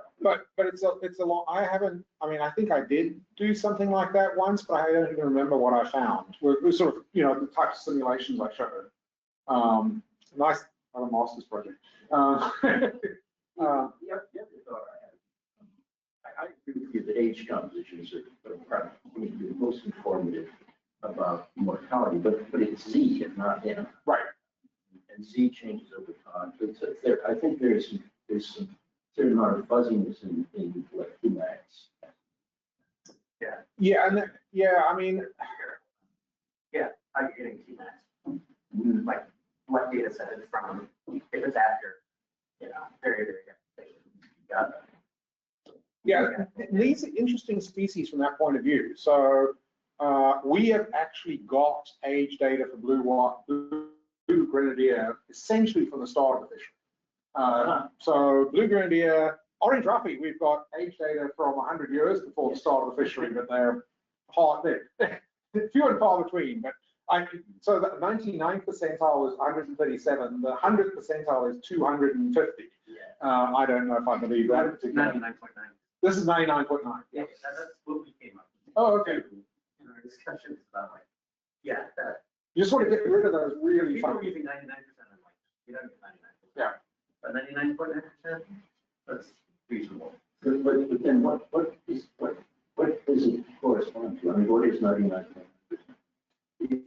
But it's a lot. I think I did do something like that once, but I don't even remember what I found. We're sort of, you know, the types of simulations I showed. Nice other master's project. I agree with you that age compositions are probably the most informative about mortality, but it's Z and not M. Right. And Z changes over time. So I think there's some certain amount of fuzziness in like Max. Yeah. Yeah, and I mean, yeah, I'm getting T-max. Like what data set it's from, if it's after, you know, very, very good. Got that. yeah, these are interesting species from that point of view. So we have actually got age data for blue grenadier essentially from the start of the fishery. So blue grenadier, orange roughy, we've got age data from 100 years before the start of the fishery, but they're hard, they're few and far between. But so the 99th percentile was 137, the 100th percentile is 250. I don't know if I believe that particular. 99.9. This is 99.9. Yeah, that's what we came up with. Oh, okay. In our discussions about like, yeah, that. You just want to get rid of those really People fun. are using 99%. I'm like, you don't get 99%. Yeah. But 99.9%, that's reasonable. But then what does it correspond to? I mean, what is 99%? If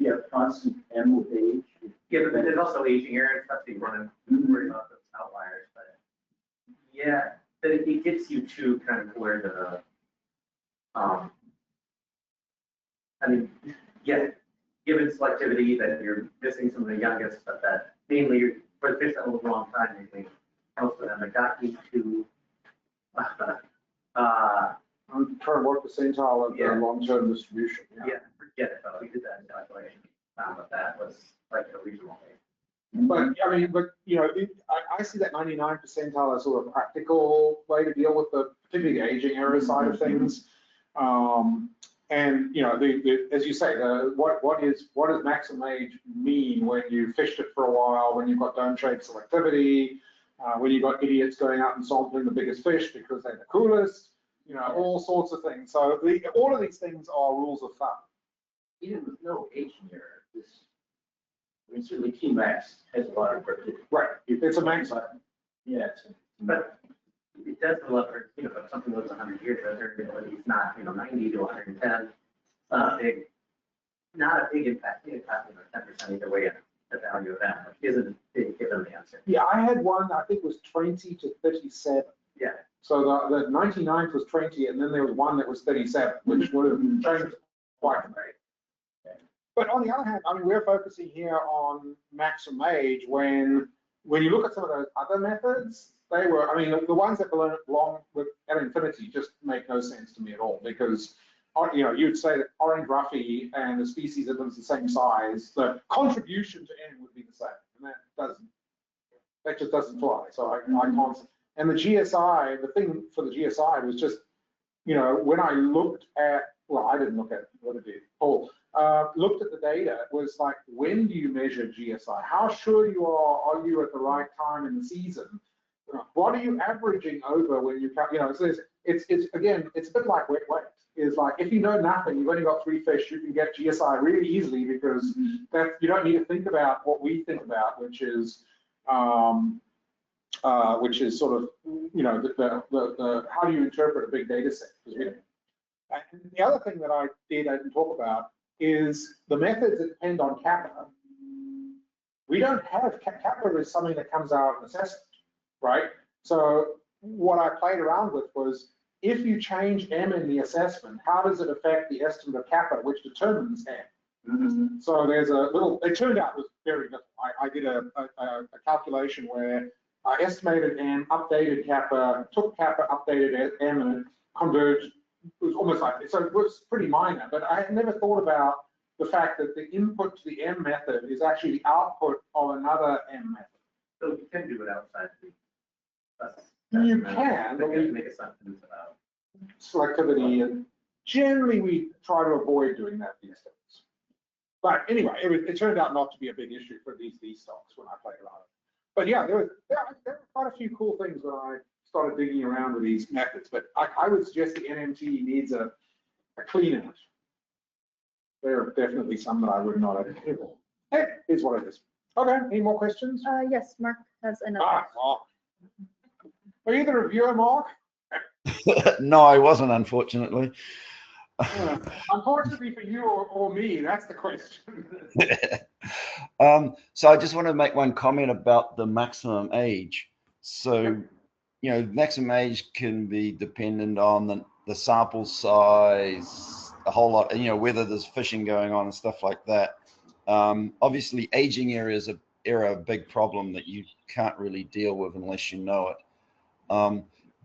you have constant M with age. Yeah, but there's also aging error stuff that you want to worry about those outliers. But yeah, but it gets you to kind of where the, I mean, yeah, given selectivity, that you're missing some of the youngest, but that mainly for fish that live a long time, mainly most of them have gotten to I'm trying to work percentile of the Yeah. long-term distribution. yeah, forget it though. We did that calculation, found that was like a reasonable thing. But I mean, but you know, I see that 99 percentile as sort of a practical way to deal with particularly the aging error side of things. And you know, as you say, what does maximum age mean when you fished it for a while, when you've got dome-shaped selectivity, when you've got idiots going out and sampling the biggest fish because they're the coolest, you know, all sorts of things. So all of these things are rules of thumb. Even with no aging error, I mean, certainly T-Max has a lot of. Right, it's a max. Yeah. But it does love her, you know, if something lives 100 years, it's not, 90 to 110. Not a big impact. It's 10% either way. The value of that isn't big given the answer. Yeah, I had one, I think was 20 to 37. Yeah. So the 99th was 20, and then there was one that was 37, which would have changed quite a bit. But on the other hand, I mean, we're focusing here on maximum age when you look at some of those other methods, they were, I mean, the ones that belong with at infinity just make no sense to me at all, because you know, you'd say that orange ruffy and the species that lives the same size, the contribution to N would be the same, and that just doesn't fly. So I can't. And the GSI, the thing for the GSI was just, you know, when I looked at, well, I didn't look at it, what did Paul? Looked at the data, it was like, when do you measure GSI? How sure are you at the right time in the season? What are you averaging over when you count? You know, so it's again, it's a bit like wet weight. Is like, if you know nothing, you've only got 3 fish, you can get GSI really easily, because that you don't need to think about what we think about, which is sort of, you know, the how do you interpret a big data set? And the other thing that I didn't talk about is the methods that depend on kappa. We don't have kappa is something that comes out of an assessment, right? So what I played around with was, if you change M in the assessment, how does it affect the estimate of kappa, which determines M? So there's a little, it turned out it was very little. I did a calculation where I estimated M, updated kappa, took kappa, updated M, and it converged. It was almost like, so it was pretty minor, but I had never thought about the fact that the input to the M method is actually the output of another M method. So you can do it outside the. You can, but we make assumptions about selectivity, and generally we try to avoid doing that these days. But anyway, it turned out not to be a big issue for these stocks when I played around it. But yeah, there were quite a few cool things when I started digging around with these methods. But I would suggest the NMT needs a clean out. There are definitely some that I would not have. Hey, here's what it is. Okay, any more questions? Yes, Mark has another. Mark. Are you the reviewer, Mark? No, I wasn't, unfortunately. Unfortunately for you or me, that's the question. So I just want to make one comment about the maximum age. So, you know, maximum age can be dependent on the sample size, a whole lot, you know, whether there's fishing going on and stuff like that. Obviously, aging error is a big problem that you can't really deal with unless you know it.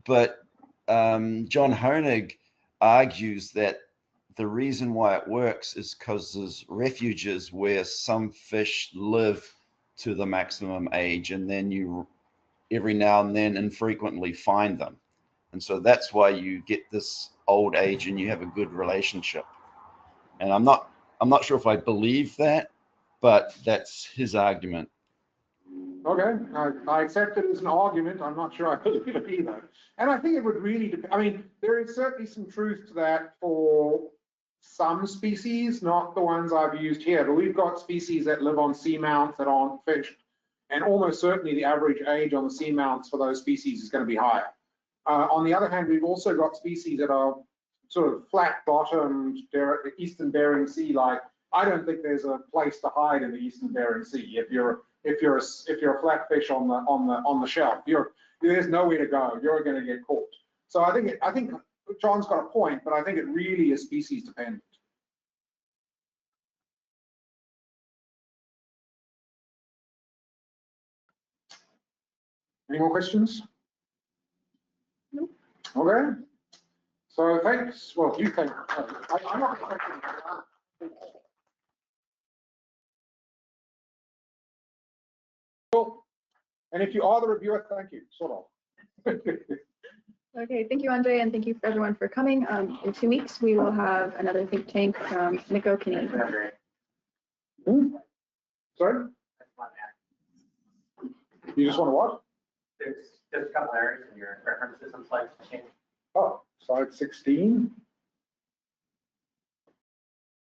But John Honig argues that the reason why it works is because there's refuges where some fish live to the maximum age, and then you every now and then infrequently find them. And so that's why you get this old age and you have a good relationship. And I'm not sure if I believe that, but that's his argument. Okay, I accept it as an argument. I'm not sure I believe it either. And I think it would really depend. I mean, there is certainly some truth to that for some species, not the ones I've used here, but we've got species that live on seamounts that aren't fished. And almost certainly the average age on the seamounts for those species is going to be higher. On the other hand, we've also got species that are sort of flat-bottomed, they're at the Eastern Bering Sea. Like, I don't think there's a place to hide in the Eastern Bering Sea. If you're a flatfish on the shelf, there's nowhere to go. You're going to get caught. So I think John's got a point, but I think it really is species dependent. Any more questions? Nope. Okay. So thanks. Well, you thank. I'm not expecting. Cool. And if you are the reviewer, thank you. Sort of. Okay, thank you, Andre, and thank you for everyone for coming. In 2 weeks, we will have another think tank from Nico Kinney. Sorry? You just want to what? There's just a couple areas in your reference system slides to change. Oh, slide 16.